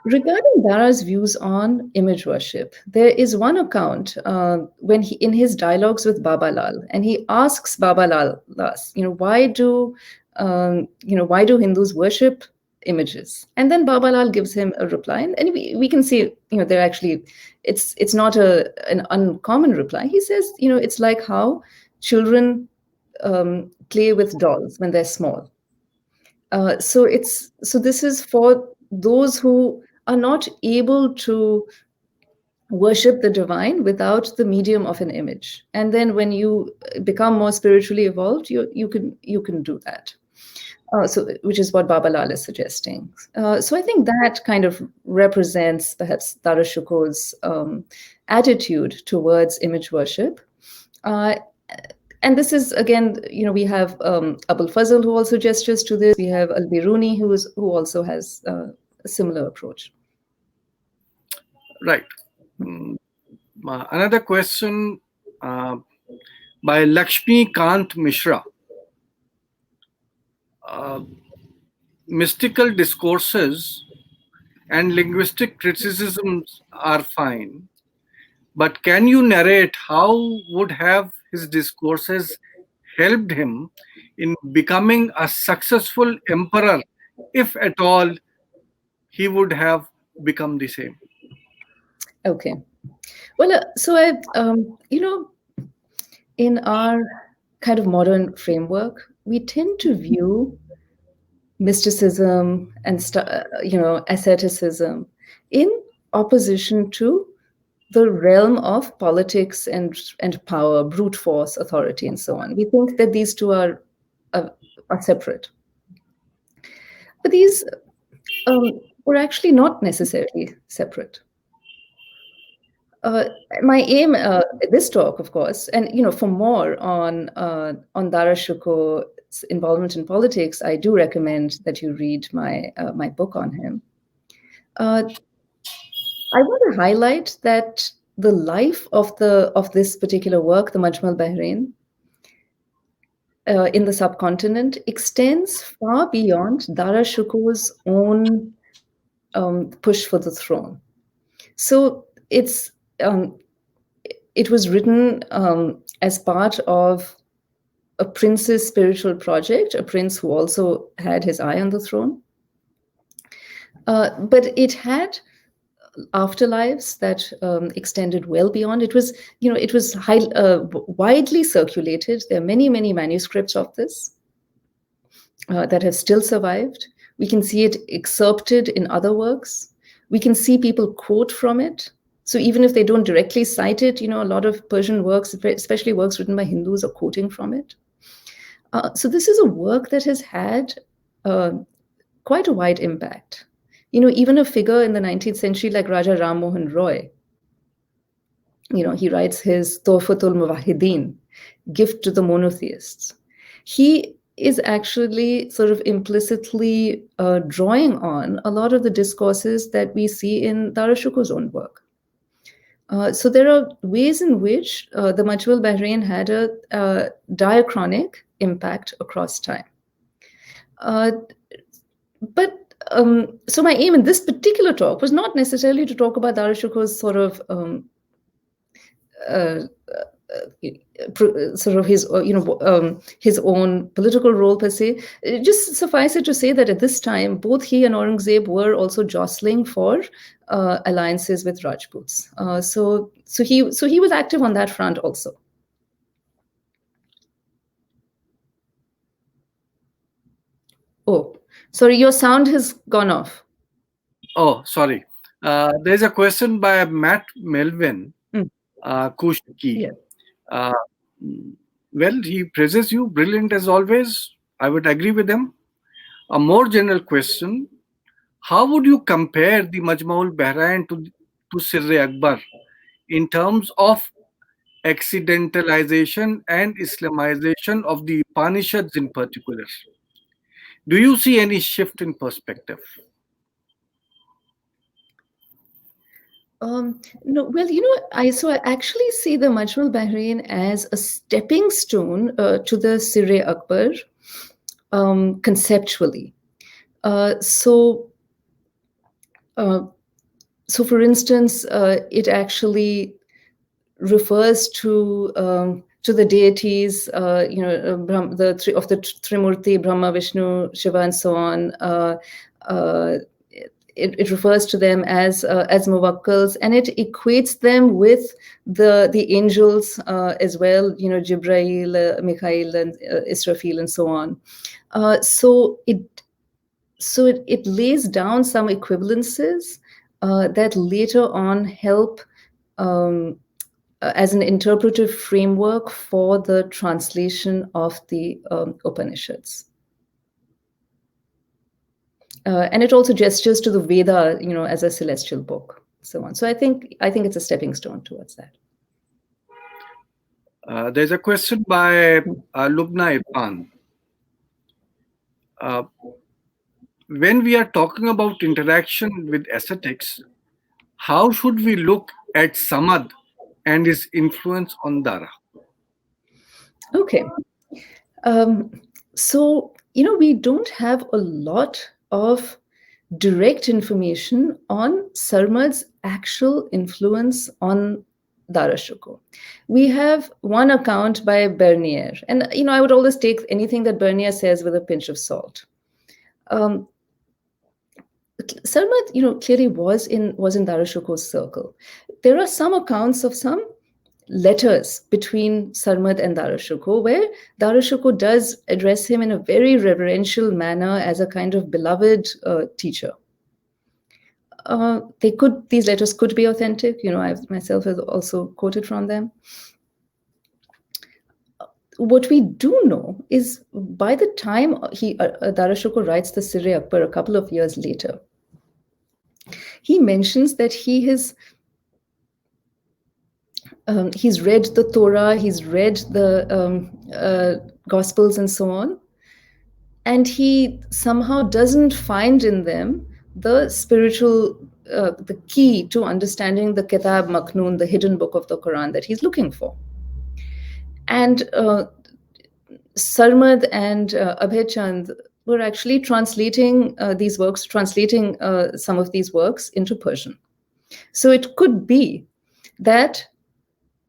Regarding Dara's views on image worship, there is one account when he, in his dialogues with Baba Lal, and he asks Baba Lal, why do Hindus worship images? And then Baba Lal gives him a reply, and we can see, they're actually, it's not an uncommon reply. He says, it's like how children play with dolls when they're small. So this is for those who are not able to worship the divine without the medium of an image. And then when you become more spiritually evolved, you can do that. So which is what Baba Lal is suggesting. So I think that kind of represents perhaps Dara Shikoh's attitude towards image worship. Uh, and this is again, we have Abul Fazl, who also gestures to this. We have Al Biruni, who also has a similar approach. Right. Another question by Lakshmi Kant Mishra. Mystical discourses and linguistic criticisms are fine, but can you narrate how would have his discourses helped him in becoming a successful emperor, if at all he would have become the same? Okay. Well, so I, in our kind of modern framework, we tend to view mysticism and asceticism in opposition to the realm of politics and power, brute force, authority, and so on. We think that these two are separate, but these were actually not necessarily separate. My aim this talk, of course, and for more on Dara Shikoh's involvement in politics, I do recommend that you read my book on him. I want to highlight that the life of this particular work, the Majmaul Bahrain, in the subcontinent, extends far beyond Dara Shikoh's own push for the throne. So it was written as part of a prince's spiritual project, a prince who also had his eye on the throne. But it had afterlives that extended well beyond. It was widely circulated. There are many, many manuscripts of this that have still survived. We can see it excerpted in other works. We can see people quote from it. So even if they don't directly cite it, a lot of Persian works, especially works written by Hindus, are quoting from it. So this is a work that has had quite a wide impact. Even a figure in the 19th century like Raja Ram Mohan Roy, he writes his Tuhfatul Muwahhidin, Gift to the Monotheists. He is actually sort of implicitly drawing on a lot of the discourses that we see in Dara Shikoh's own work. So there are ways in which the Majmaul Bahrain had a diachronic impact across time. But so my aim in this particular talk was not necessarily to talk about Dara Shikoh's sort of his own political role per se. Just suffice it to say that at this time, both he and Aurangzeb were also jostling for alliances with Rajputs. So he was active on that front also. Oh, sorry, your sound has gone off. Oh, sorry. There's a question by Matt Melvin Kushki. Yes. Well, he praises you, brilliant as always. I would agree with him. A more general question: how would you compare the Majmaul Bahrain to Sirre Akbar in terms of accidentalization and Islamization of the Upanishads in particular? Do you see any shift in perspective? No, well, I actually see the Majmaul Bahrain as a stepping stone to the Sirre Akbar conceptually. Uh, so, uh, so for instance, it actually refers to the deities, the three of the Trimurti, Brahma, Vishnu, Shiva, and so on. Uh, it refers to them as muwakkals, and it equates them with the angels as well. Jibrail, Mikhail, and Israfil, and so on. So it lays down some equivalences that later on help um, as an interpretive framework for the translation of the Upanishads. And it also gestures to the Veda, as a celestial book, so on. So I think it's a stepping stone towards that. There's a question by Lubna Irfan. Uh, when we are talking about interaction with ascetics, how should we look at Samad and his influence on Dara? Okay. So, we don't have a lot of direct information on Sarmad's actual influence on Dara Shikoh. We have one account by Bernier, and I would always take anything that Bernier says with a pinch of salt. Um, Sarmad, clearly was in Dara Shikoh's circle. There are some accounts of some letters between Sarmad and Dara Shikoh, where Dara Shikoh does address him in a very reverential manner as a kind of beloved teacher. These letters could be authentic. I myself have also quoted from them. What we do know is by the time Dara Shikoh writes the Sirre Akbar a couple of years later, he mentions that he's read the Torah, he's read the Gospels, and so on, and he somehow doesn't find in them the spiritual, the key to understanding the Kitab Maknoon, the hidden book of the Quran that he's looking for. And Sarmad and Abhijan were actually translating these works, translating some of these works into Persian. So it could be that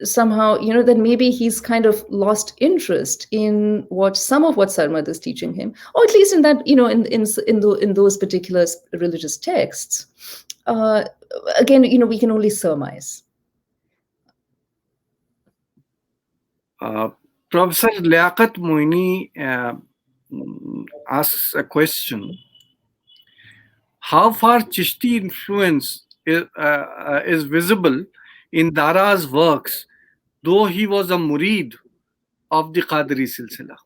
somehow, that maybe he's kind of lost interest in some of what Sarmad is teaching him, or at least in that, in those particular religious texts. Again, we can only surmise. Professor Liaquat Moini asks a question. How far Chishti influence is visible in Dara's works, though he was a murid of the Qadri silsila?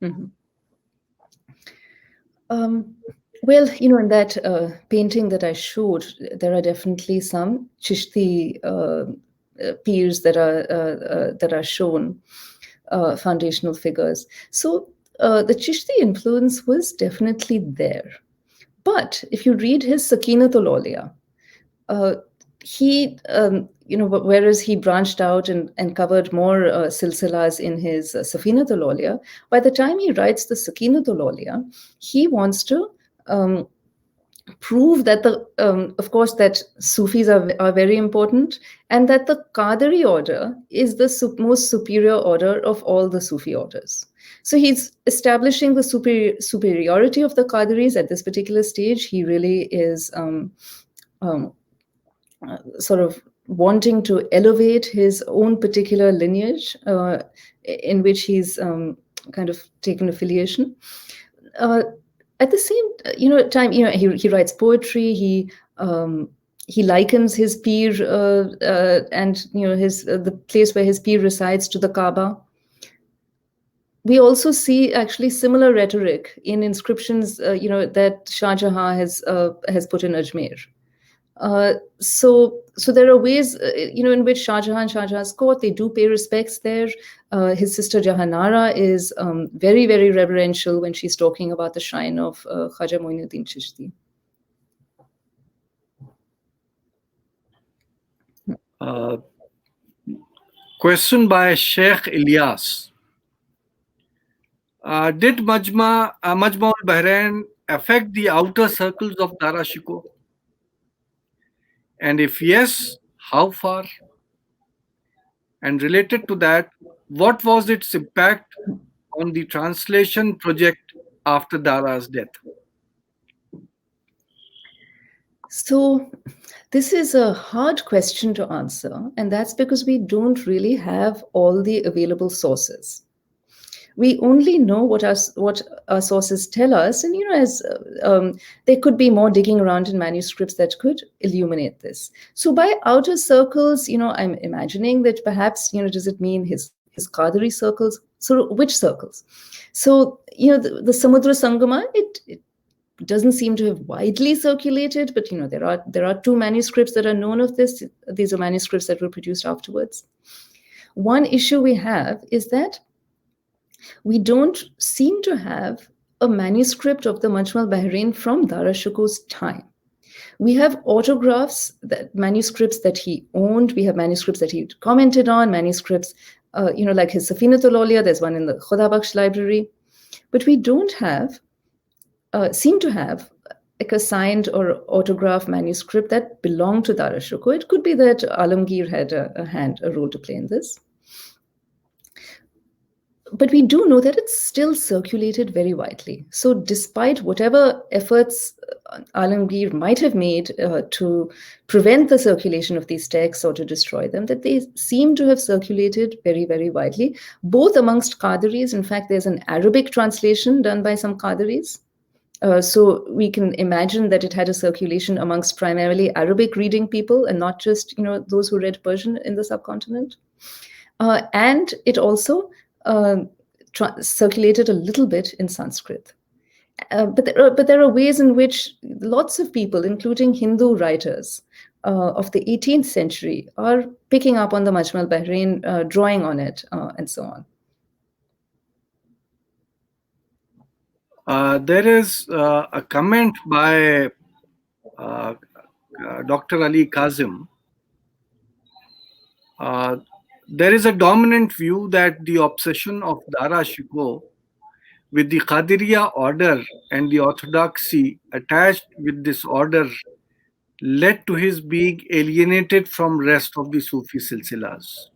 Mm-hmm. Well, in that painting that I showed, there are definitely some Chishti peers that are shown, foundational figures. So the Chishti influence was definitely there. But if you read his Sakinatul Awliya, he, whereas he branched out and covered more silsilas in his Safinatul Awliya, by the time he writes the Sakinatul Awliya, he wants to prove that of course, that Sufis are very important, and that the Qadri order is the most superior order of all the Sufi orders. So he's establishing the superiority of the Qadris at this particular stage. He really is sort of wanting to elevate his own particular lineage in which he's kind of taken affiliation. At the same time, he writes poetry. He likens his peer and his the place where his peer resides to the Kaaba. We also see actually similar rhetoric in inscriptions, that Shah Jahan has put in Ajmer. So there are ways, in which Shah Jahan's court, they do pay respects there. His sister Jahanara is very, very reverential when she's talking about the shrine of Khaja Moinuddin Chishti. Uh, Question by Sheikh Ilyas. Did Majmaul Bahrain affect the outer circles of Dara Shikoh? And if yes, how far? And related to that, what was its impact on the translation project after Dara's death? So, this is a hard question to answer, and that's because we don't really have all the available sources. We only know what our sources tell us, and as there could be more digging around in manuscripts that could illuminate this. So, by outer circles, I'm imagining that perhaps does it mean his Qadri circles? So, which circles? So, the Samudra Sangama, it doesn't seem to have widely circulated, but there are two manuscripts that are known of this. These are manuscripts that were produced afterwards. One issue we have is that we don't seem to have a manuscript of the Majma Bahrain from Dara Shikoh's time. We have autographs, manuscripts that he owned. We have manuscripts that he commented on, manuscripts, like his Safinatul Awliya. There's one in the Khuda Bakhsh library. But we don't seem to have like a signed or autograph manuscript that belonged to Dara Shikoh. It could be that Alamgir had a role to play in this. But we do know that it's still circulated very widely. So, despite whatever efforts Alamgir might have made to prevent the circulation of these texts or to destroy them, that they seem to have circulated very, very widely, both amongst Qadiris. In fact, there's an Arabic translation done by some Qadiris. So we can imagine that it had a circulation amongst primarily Arabic reading people and not just those who read Persian in the subcontinent. And it also circulated a little bit in Sanskrit. But there are ways in which lots of people, including Hindu writers of the 18th century, are picking up on the Majma al-Bahrain, drawing on it, and so on. There is a comment by Dr. Ali Kazim. There is a dominant view that the obsession of Dara Shikoh with the Qadiriya order and the orthodoxy attached with this order led to his being alienated from rest of the Sufi silsilas.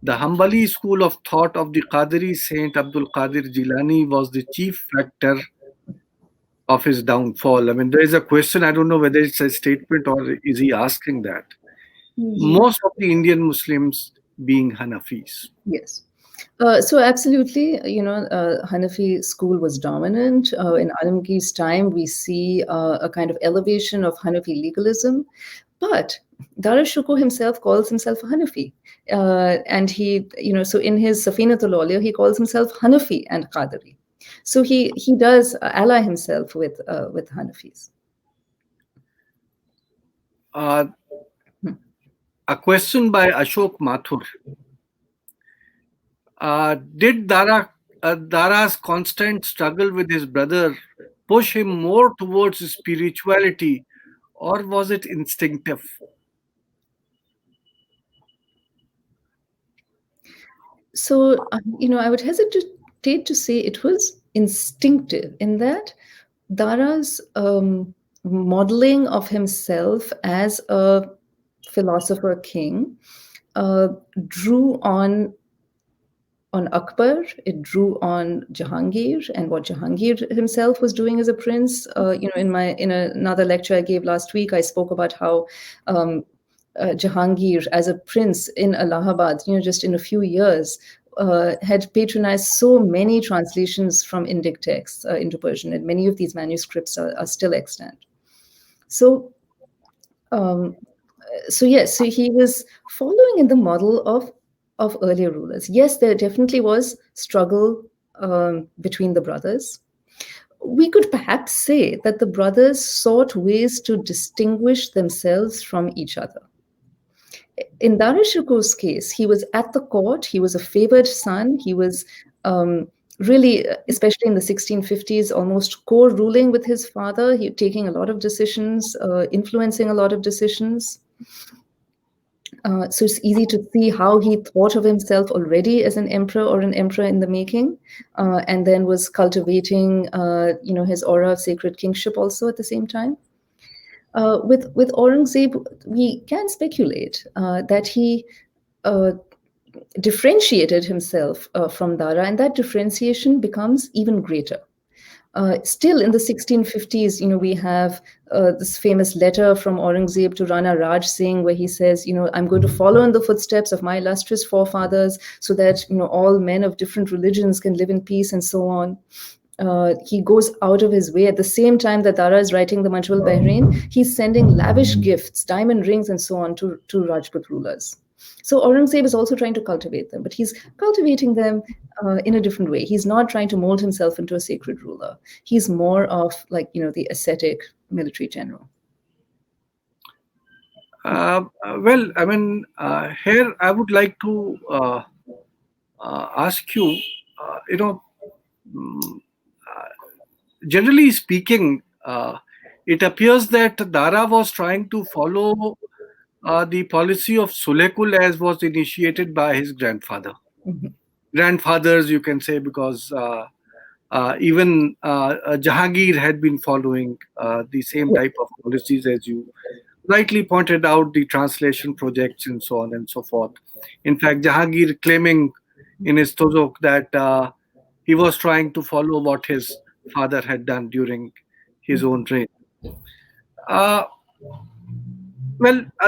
The Hanbali school of thought of the Qadiri Saint Abdul Qadir Jilani was the chief factor of his downfall. I mean, there is a question, I don't know whether it's a statement or is he asking that. Most of the Indian Muslims being Hanafis. Yes. So absolutely, Hanafi school was dominant. In Alamgir's time, we see a kind of elevation of Hanafi legalism. But Dara Shikoh himself calls himself a Hanafi. And he, so in his Safinatul Awliya, he calls himself Hanafi and Qadiri. So he does ally himself with Hanafis. A question by Ashok Mathur. Did Dara's constant struggle with his brother push him more towards spirituality, or was it instinctive? So, I would hesitate to say it was instinctive in that Dara's modeling of himself as a philosopher king drew on Akbar, it drew on Jahangir and what Jahangir himself was doing as a prince. In another lecture I gave last week, I spoke about how Jahangir as a prince in Allahabad, just in a few years, had patronized so many translations from Indic texts into Persian, and many of these manuscripts are still extant. So yes, so he was following in the model of earlier rulers. Yes, there definitely was struggle between the brothers. We could perhaps say that the brothers sought ways to distinguish themselves from each other. In Dara Shikoh's case, he was at the court, he was a favored son, he was really, especially in the 1650s, almost co-ruling with his father, taking a lot of decisions, influencing a lot of decisions. So it's easy to see how he thought of himself already as an emperor or an emperor in the making, and then was cultivating, his aura of sacred kingship also at the same time. With Aurangzeb, we can speculate that he uh, differentiated himself from Dara, and that differentiation becomes even greater. Still in the 1650s, we have this famous letter from Aurangzeb to Rana Raj Singh, where he says, I'm going to follow in the footsteps of my illustrious forefathers so that, all men of different religions can live in peace and so on. He goes out of his way. At the same time that Dara is writing the Majmaul Bahrain, he's sending lavish gifts, diamond rings and so on to Rajput rulers. So Aurangzeb is also trying to cultivate them, but he's cultivating them in a different way. He's not trying to mold himself into a sacred ruler. He's more of the ascetic military general. Well, I mean, here I would like to ask you, you know, mm, generally speaking, it appears that Dara was trying to follow the policy of Sulekul as was initiated by his grandfather. Mhm. Grandfathers, you can say, because even Jahangir had been following the same Yeah. type of policies as you rightly pointed out, the translation projects and so on and so forth. In fact, Jahangir claiming in his Tozok that he was trying to follow what his father had done during his own reign. Uh,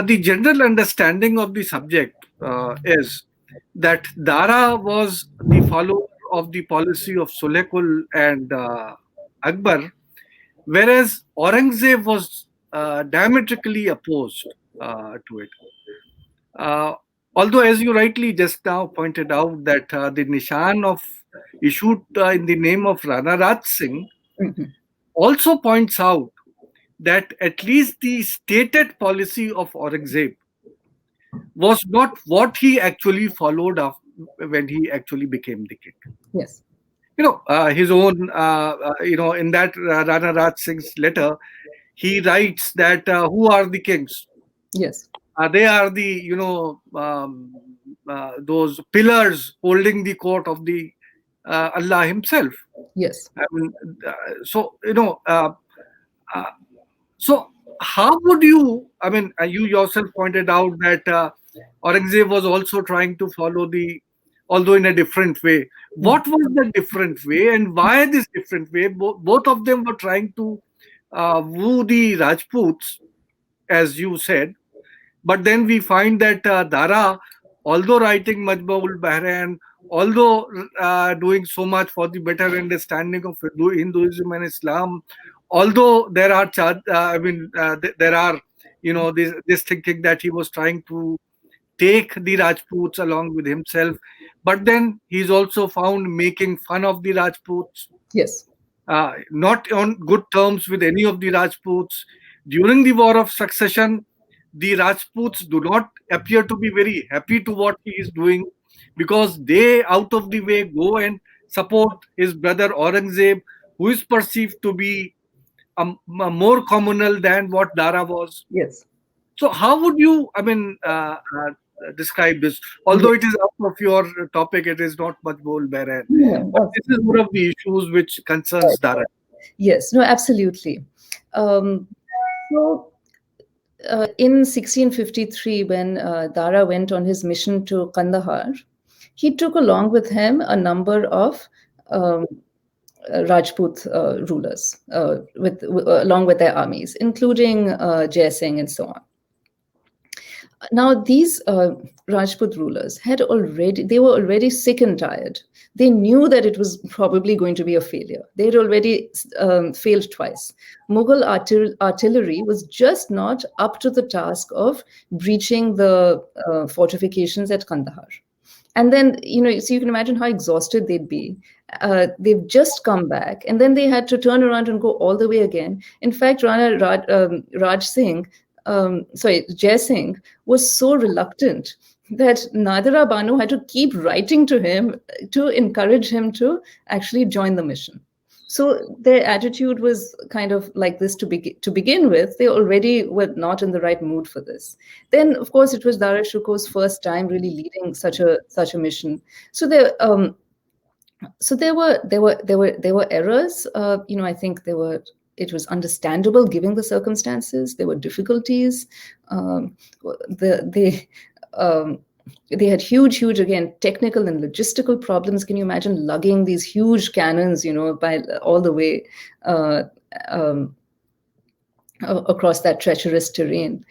the general understanding of the subject is that Dara was the follower of the policy of Sulekul and Akbar, whereas Aurangzeb was diametrically opposed to it. Uh, Although, as you rightly just now pointed out, that the Nishan of issued in the name of Rana Raj Singh Mhm. also points out that at least the stated policy of Aurangzeb was not what he actually followed up when he actually became the king. Yes. His own, in that Rana Raj Singh's letter, he writes that who are the kings? Yes. They are the, those pillars holding the court of the Allah himself. Yes. I mean, so, uh, so how would you, I mean, you yourself pointed out that Aurangzeb was also trying to follow the, although in a different way. Mhm. What was the different way and why this different way? Both of them were trying to woo the Rajputs, as you said. But then we find that Dara, although writing Majmaul Bahrain, although doing so much for the better understanding of Hinduism and Islam, although there are, there are, this thinking that he was trying to take the Rajputs along with himself, but then he's also found making fun of the Rajputs, Yes. not on good terms with any of the Rajputs. During the War of Succession, the Rajputs do not appear to be very happy to what he is doing because they, out of the way, go and support his brother Aurangzeb, who is perceived to be more communal than what Dara was. Yes. So, how would you, describe this? Although Yes. it is out of your topic, it is not much more barren. No, But this is absolutely. one of the issues which concerns Dara. Yes. No, absolutely. Um, so in 1653, when Dara went on his mission to Kandahar, he took along with him a number of um, Rajput rulers, along with their armies, including Jai Singh and so on. Now, these Rajput rulers they were already sick and tired. They knew that it was probably going to be a failure. They had already failed twice. Mughal artillery was just not up to the task of breaching the fortifications at Kandahar. And then, so you can imagine how exhausted they'd be. They've just come back, and then they had to turn around and go all the way again. In fact, Jai Singh was so reluctant that Nadira Banu had to keep writing to him to encourage him to actually join the mission. So their attitude was kind of like this to begin with. They already were not in the right mood for this. Then, of course, it was Dara Shuko's first time really leading such a mission. So there were errors. I think it was understandable given the circumstances. There were difficulties. Um, the they um, they had huge again technical and logistical problems. Can you imagine lugging these huge cannons, by all the way uh, um, across that treacherous terrain?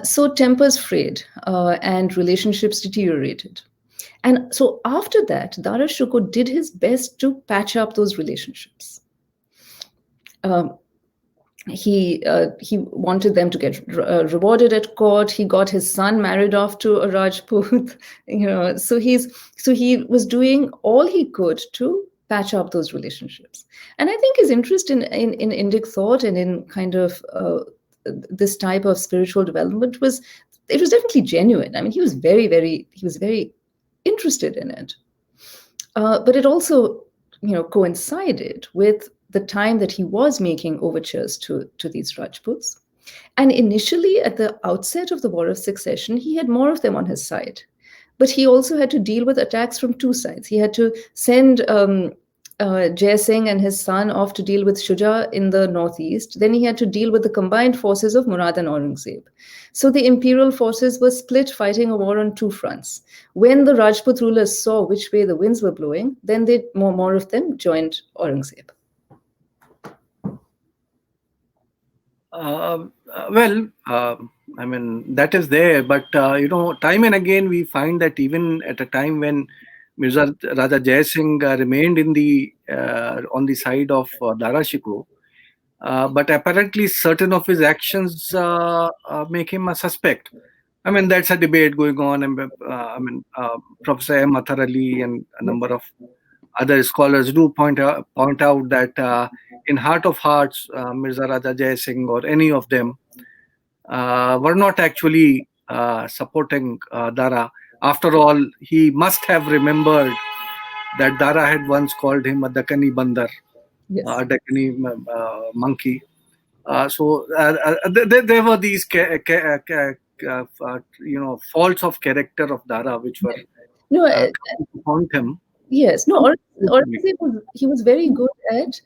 So tempers frayed, and relationships deteriorated. And so after that, Dara Shikoh did his best to patch up those relationships. Um, he wanted them to get rewarded at court. He got his son married off to a Rajput. So he was doing all he could to patch up those relationships. And I think his interest in Indic thought and in kind of this type of spiritual development was definitely genuine. I mean, he was very interested in it. But it also, coincided with the time that he was making overtures to these Rajputs. And initially, at the outset of the War of Succession, he had more of them on his side. But he also had to deal with attacks from two sides. He had to send Jai Singh and his son off to deal with Shuja in the northeast. Then he had to deal with the combined forces of Murad and Aurangzeb. So the imperial forces were split, fighting a war on two fronts. When the Rajput rulers saw which way the winds were blowing, then more of them joined Aurangzeb. Well, I mean, that is there, but time and again we find that even at a time when Mirza Raja Jai Singh remained on the side of Dara Shikoh, but apparently certain of his actions make him a suspect. I mean, that's a debate going on. And Professor M. Athar Ali and a number of other scholars do point out that in heart of hearts, Mirza Raja Jai Singh or any of them were not actually supporting Dara. After all, he must have remembered that Dara had once called him a Dakkani Bandar, Yes. a Dakkani monkey. There were these faults of character of Dara which were No, coming to haunt him. yes. No, Unfortunately. he was very good at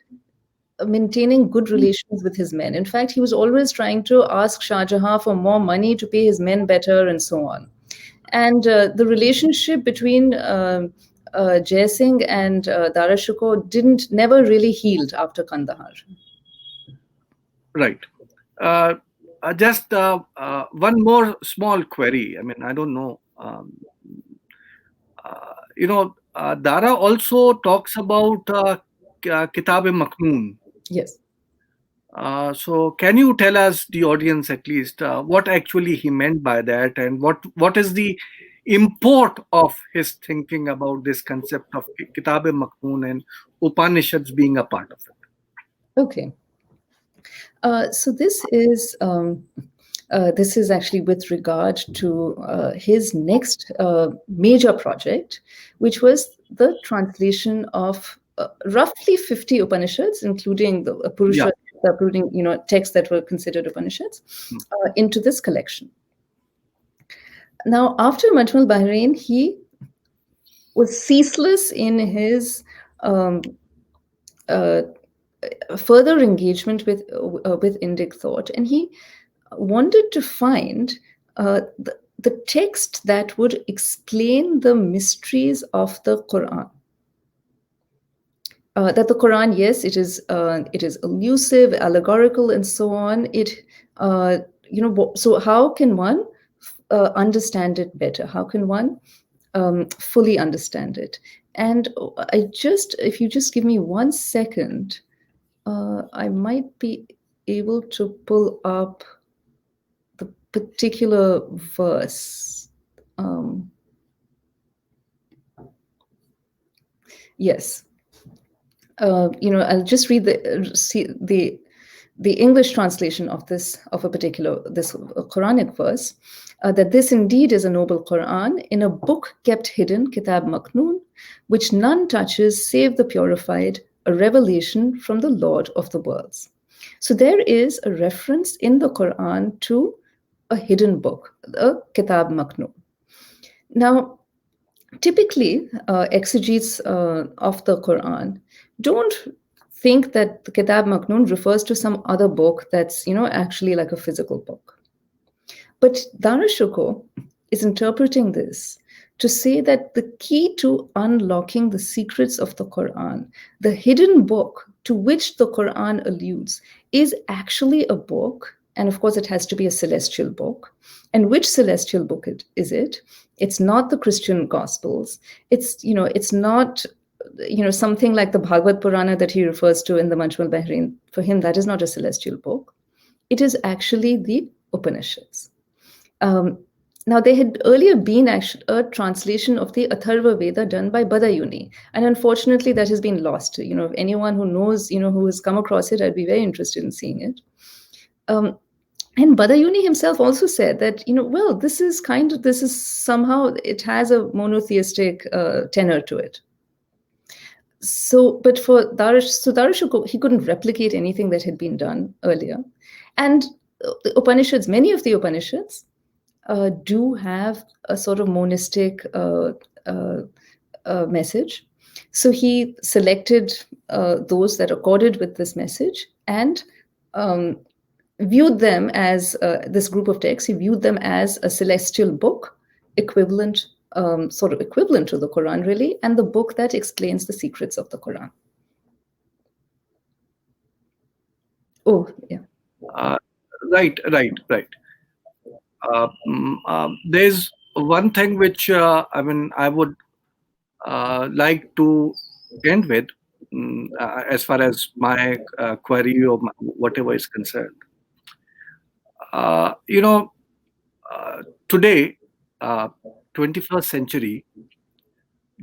maintaining good relations with his men. In fact, he was always trying to ask Shah Jahan for more money to pay his men better and so on. And the relationship between Jai Singh and Dara Shikoh never really healed after Kandahar. Right. Uh, just one more small query. I mean, I don't know. Dara also talks about Kitab-e-Maknoon. Yes. So, can you tell us, the audience at least, what actually he meant by that, and what is the import of his thinking about this concept of Kitab-e-Maknoon and Upanishads being a part of it? Okay. So this is actually with regard to his next major project, which was the translation of roughly 50 Upanishads, including the Purusha, including texts that were considered Upanishads, into this collection. Now, after Majmaul Bahrain, he was ceaseless in his further engagement with Indic thought, and he wanted to find the text that would explain the mysteries of the Quran. That the Quran, yes, it is elusive, allegorical, and so on. So how can one understand it better? How can one fully understand it? And if you just give me 1 second, I might be able to pull up the particular verse. Yes. I'll just read the English translation of this Quranic verse. That this indeed is a noble Quran in a book kept hidden, Kitab Maknoon, which none touches save the purified, a revelation from the Lord of the worlds. So there is a reference in the Quran to a hidden book, a Kitab Maknoon. Now, typically, exegetes of the Quran don't think that the Kitab Maknoon refers to some other book that's, actually like a physical book. But Dara Shikoh is interpreting this to say that the key to unlocking the secrets of the Quran, the hidden book to which the Quran alludes, is actually a book. And of course, it has to be a celestial book. And which celestial book is it? It's not the Christian Gospels. It's not something like the Bhagavad Purana that he refers to in the Majmaul Bahrain. For him, that is not a celestial book. It is actually the Upanishads. Now, there had earlier been actually a translation of the Atharva Veda done by Badayuni, and unfortunately, that has been lost. If anyone who knows, who has come across it, I'd be very interested in seeing it. And Badayuni himself also said that, well, this is somehow, it has a monotheistic tenor to it. So, but for Dara Shikoh, he couldn't replicate anything that had been done earlier. And the Upanishads, many of the Upanishads, do have a sort of monistic message. So he selected those that accorded with this message and viewed them as this group of texts. He viewed them as a celestial book, equivalent to the Quran, really, and the book that explains the secrets of the Quran. Oh, yeah. Right. There's one thing which I would like to end with, as far as my query or whatever is concerned. Today, 21st century,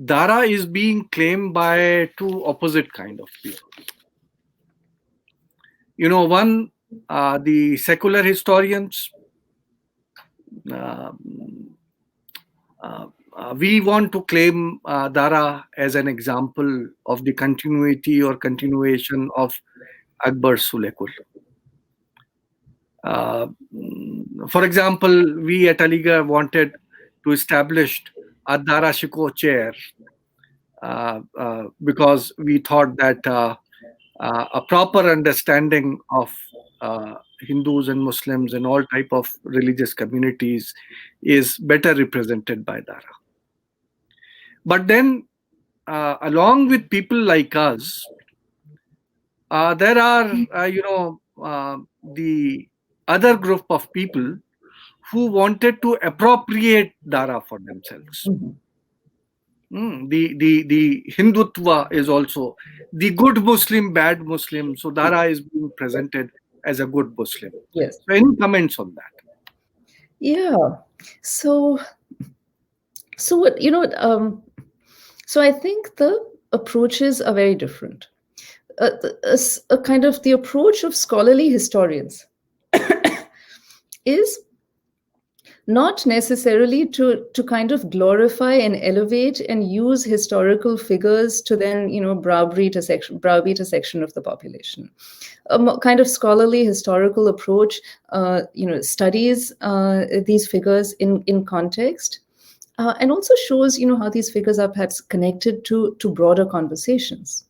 Dara is being claimed by two opposite kind of people. One, the secular historians. We want to claim Dara as an example of the continuity or continuation of Akbar's Sulekul. For example, we at Aligarh wanted to establish a Dara Shikoh chair because we thought that a proper understanding of Hindus and Muslims and all type of religious communities is better represented by Dara. But then, along with people like us, there are, the other group of people who wanted to appropriate Dara for themselves. The Hindutva is also the good Muslim, bad Muslim. So Dara is being presented as a good Muslim. Yes. So any comments on that? Yeah. So what so I think the approaches are very different. A kind of the approach of scholarly historians is not necessarily to kind of glorify and elevate and use historical figures to then browbeat a section of the population. A kind of scholarly historical approach studies these figures in context, and also shows how these figures are perhaps connected to broader conversations.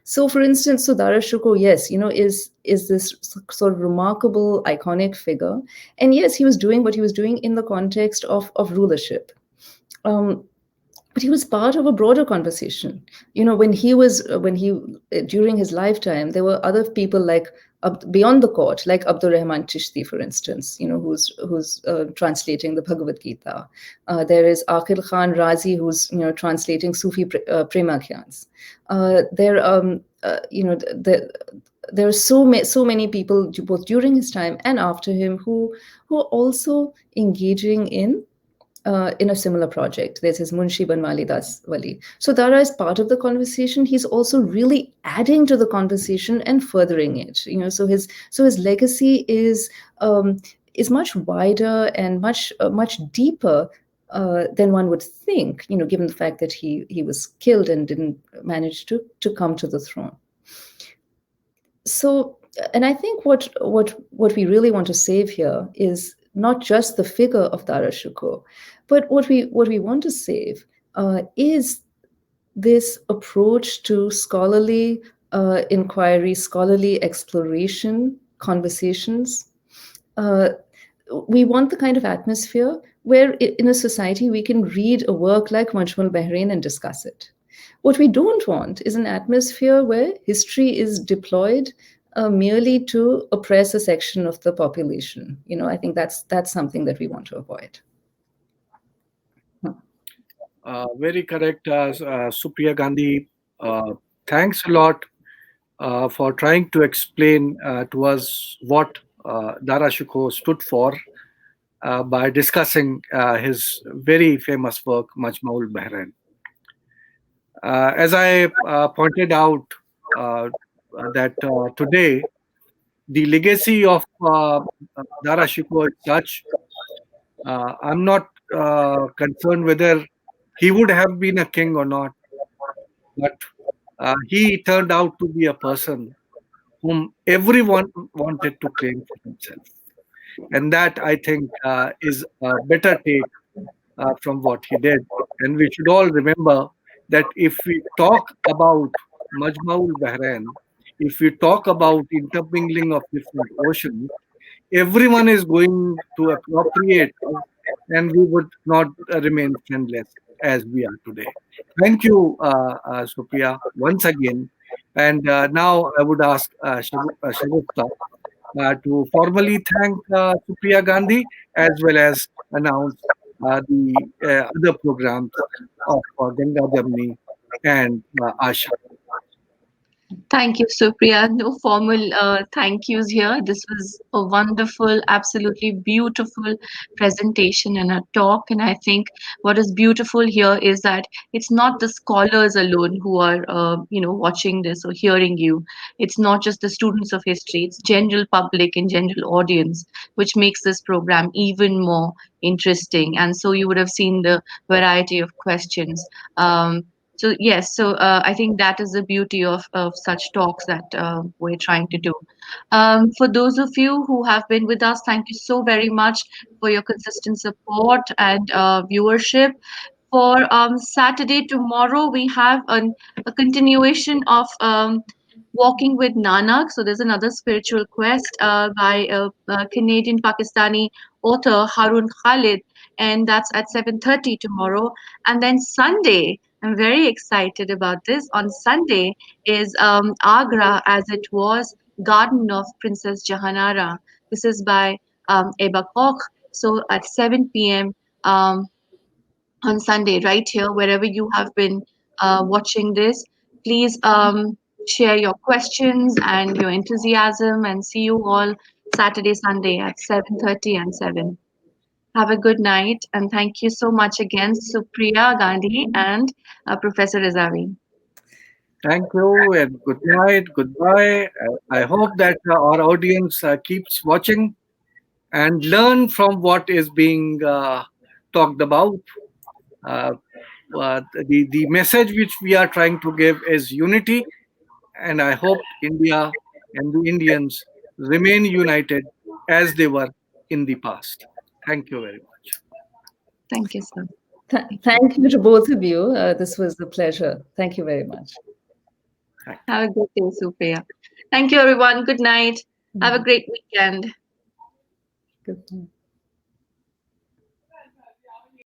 So, for instance, Dara Shikoh, yes, is this sort of remarkable, iconic figure, and yes, he was doing what he was doing in the context of rulership, but he was part of a broader conversation. When he during his lifetime, there were other people like beyond the court, like Abdur Rahman Chishti, for instance, who's translating the Bhagavad Gita. There is Aqil Khan Razi, who's translating Sufi Premakhyans. There are so many people, both during his time and after him, who are also engaging in a similar project. There's his Munshi Banwali Das Wali. So Dara is part of the conversation. He's also really adding to the conversation and furthering it. So his legacy is much wider and much deeper than one would think. Given the fact that he was killed and didn't manage to come to the throne. So, and I think what we really want to save here is not just the figure of Dara Shikoh, but what we want to save is this approach to scholarly inquiry, scholarly exploration, conversations. Uh, we want the kind of atmosphere where, in a society, we can read a work like Majmaul Bahrain and discuss it. What we don't want is an atmosphere where history is deployed merely to oppress a section of the population. I think that's something that we want to avoid. Very correct, Supriya Gandhi. Thanks a lot for trying to explain to us what Dara Shikoh stood for by discussing his very famous work, Majmaul Bahrain. As I pointed out, that today the legacy of Dara Shikoh is such, I'm not concerned whether he would have been a king or not, but he turned out to be a person whom everyone wanted to claim for himself. And that, I think, is a better take from what he did. And we should all remember that if we talk about Majmaul Bahrain, if we talk about intermingling of different oceans, everyone is going to appropriate us, and we would not remain friendless as we are today. Thank you, Supriya, once again. And now I would ask Shagufta to formally thank Supriya Gandhi as well as announce the other programs of Ganga Jamni and Asha. Thank you, Supriya. No formal thank yous here. This was a wonderful, absolutely beautiful presentation and a talk. And I think what is beautiful here is that it's not the scholars alone who are, watching this or hearing you. It's not just the students of history. It's general public and general audience, which makes this program even more interesting. And so you would have seen the variety of questions. So yes, so I think that is the beauty of such talks that we're trying to do. For those of you who have been with us, thank you so very much for your consistent support and viewership. For Saturday tomorrow, we have a continuation of Walking with Nanak. So there's another spiritual quest by a Canadian Pakistani author Harun Khalid, and that's at 7:30 tomorrow. And then Sunday, I'm very excited about this. On Sunday is Agra as it was, Garden of Princess Jahanara. This is by Eba Koch. So at 7 p.m. On Sunday, right here, wherever you have been watching this. Please share your questions and your enthusiasm, and see you all Saturday, Sunday at 7:30 and 7. Have a good night, and thank you so much again, Supriya Gandhi and Professor Rizavi. Thank you and good night. Goodbye. I hope that our audience keeps watching and learn from what is being talked about. Uh, the message which we are trying to give is unity, and I hope India and the Indians remain united as they were in the past. Thank you very much. Thank you, sir. Thank you. Thank you to both of you. This was a pleasure. Thank you very much. Thank you. Have a good day, Supriya. Thank you, everyone. Good night. Have a great weekend. Good.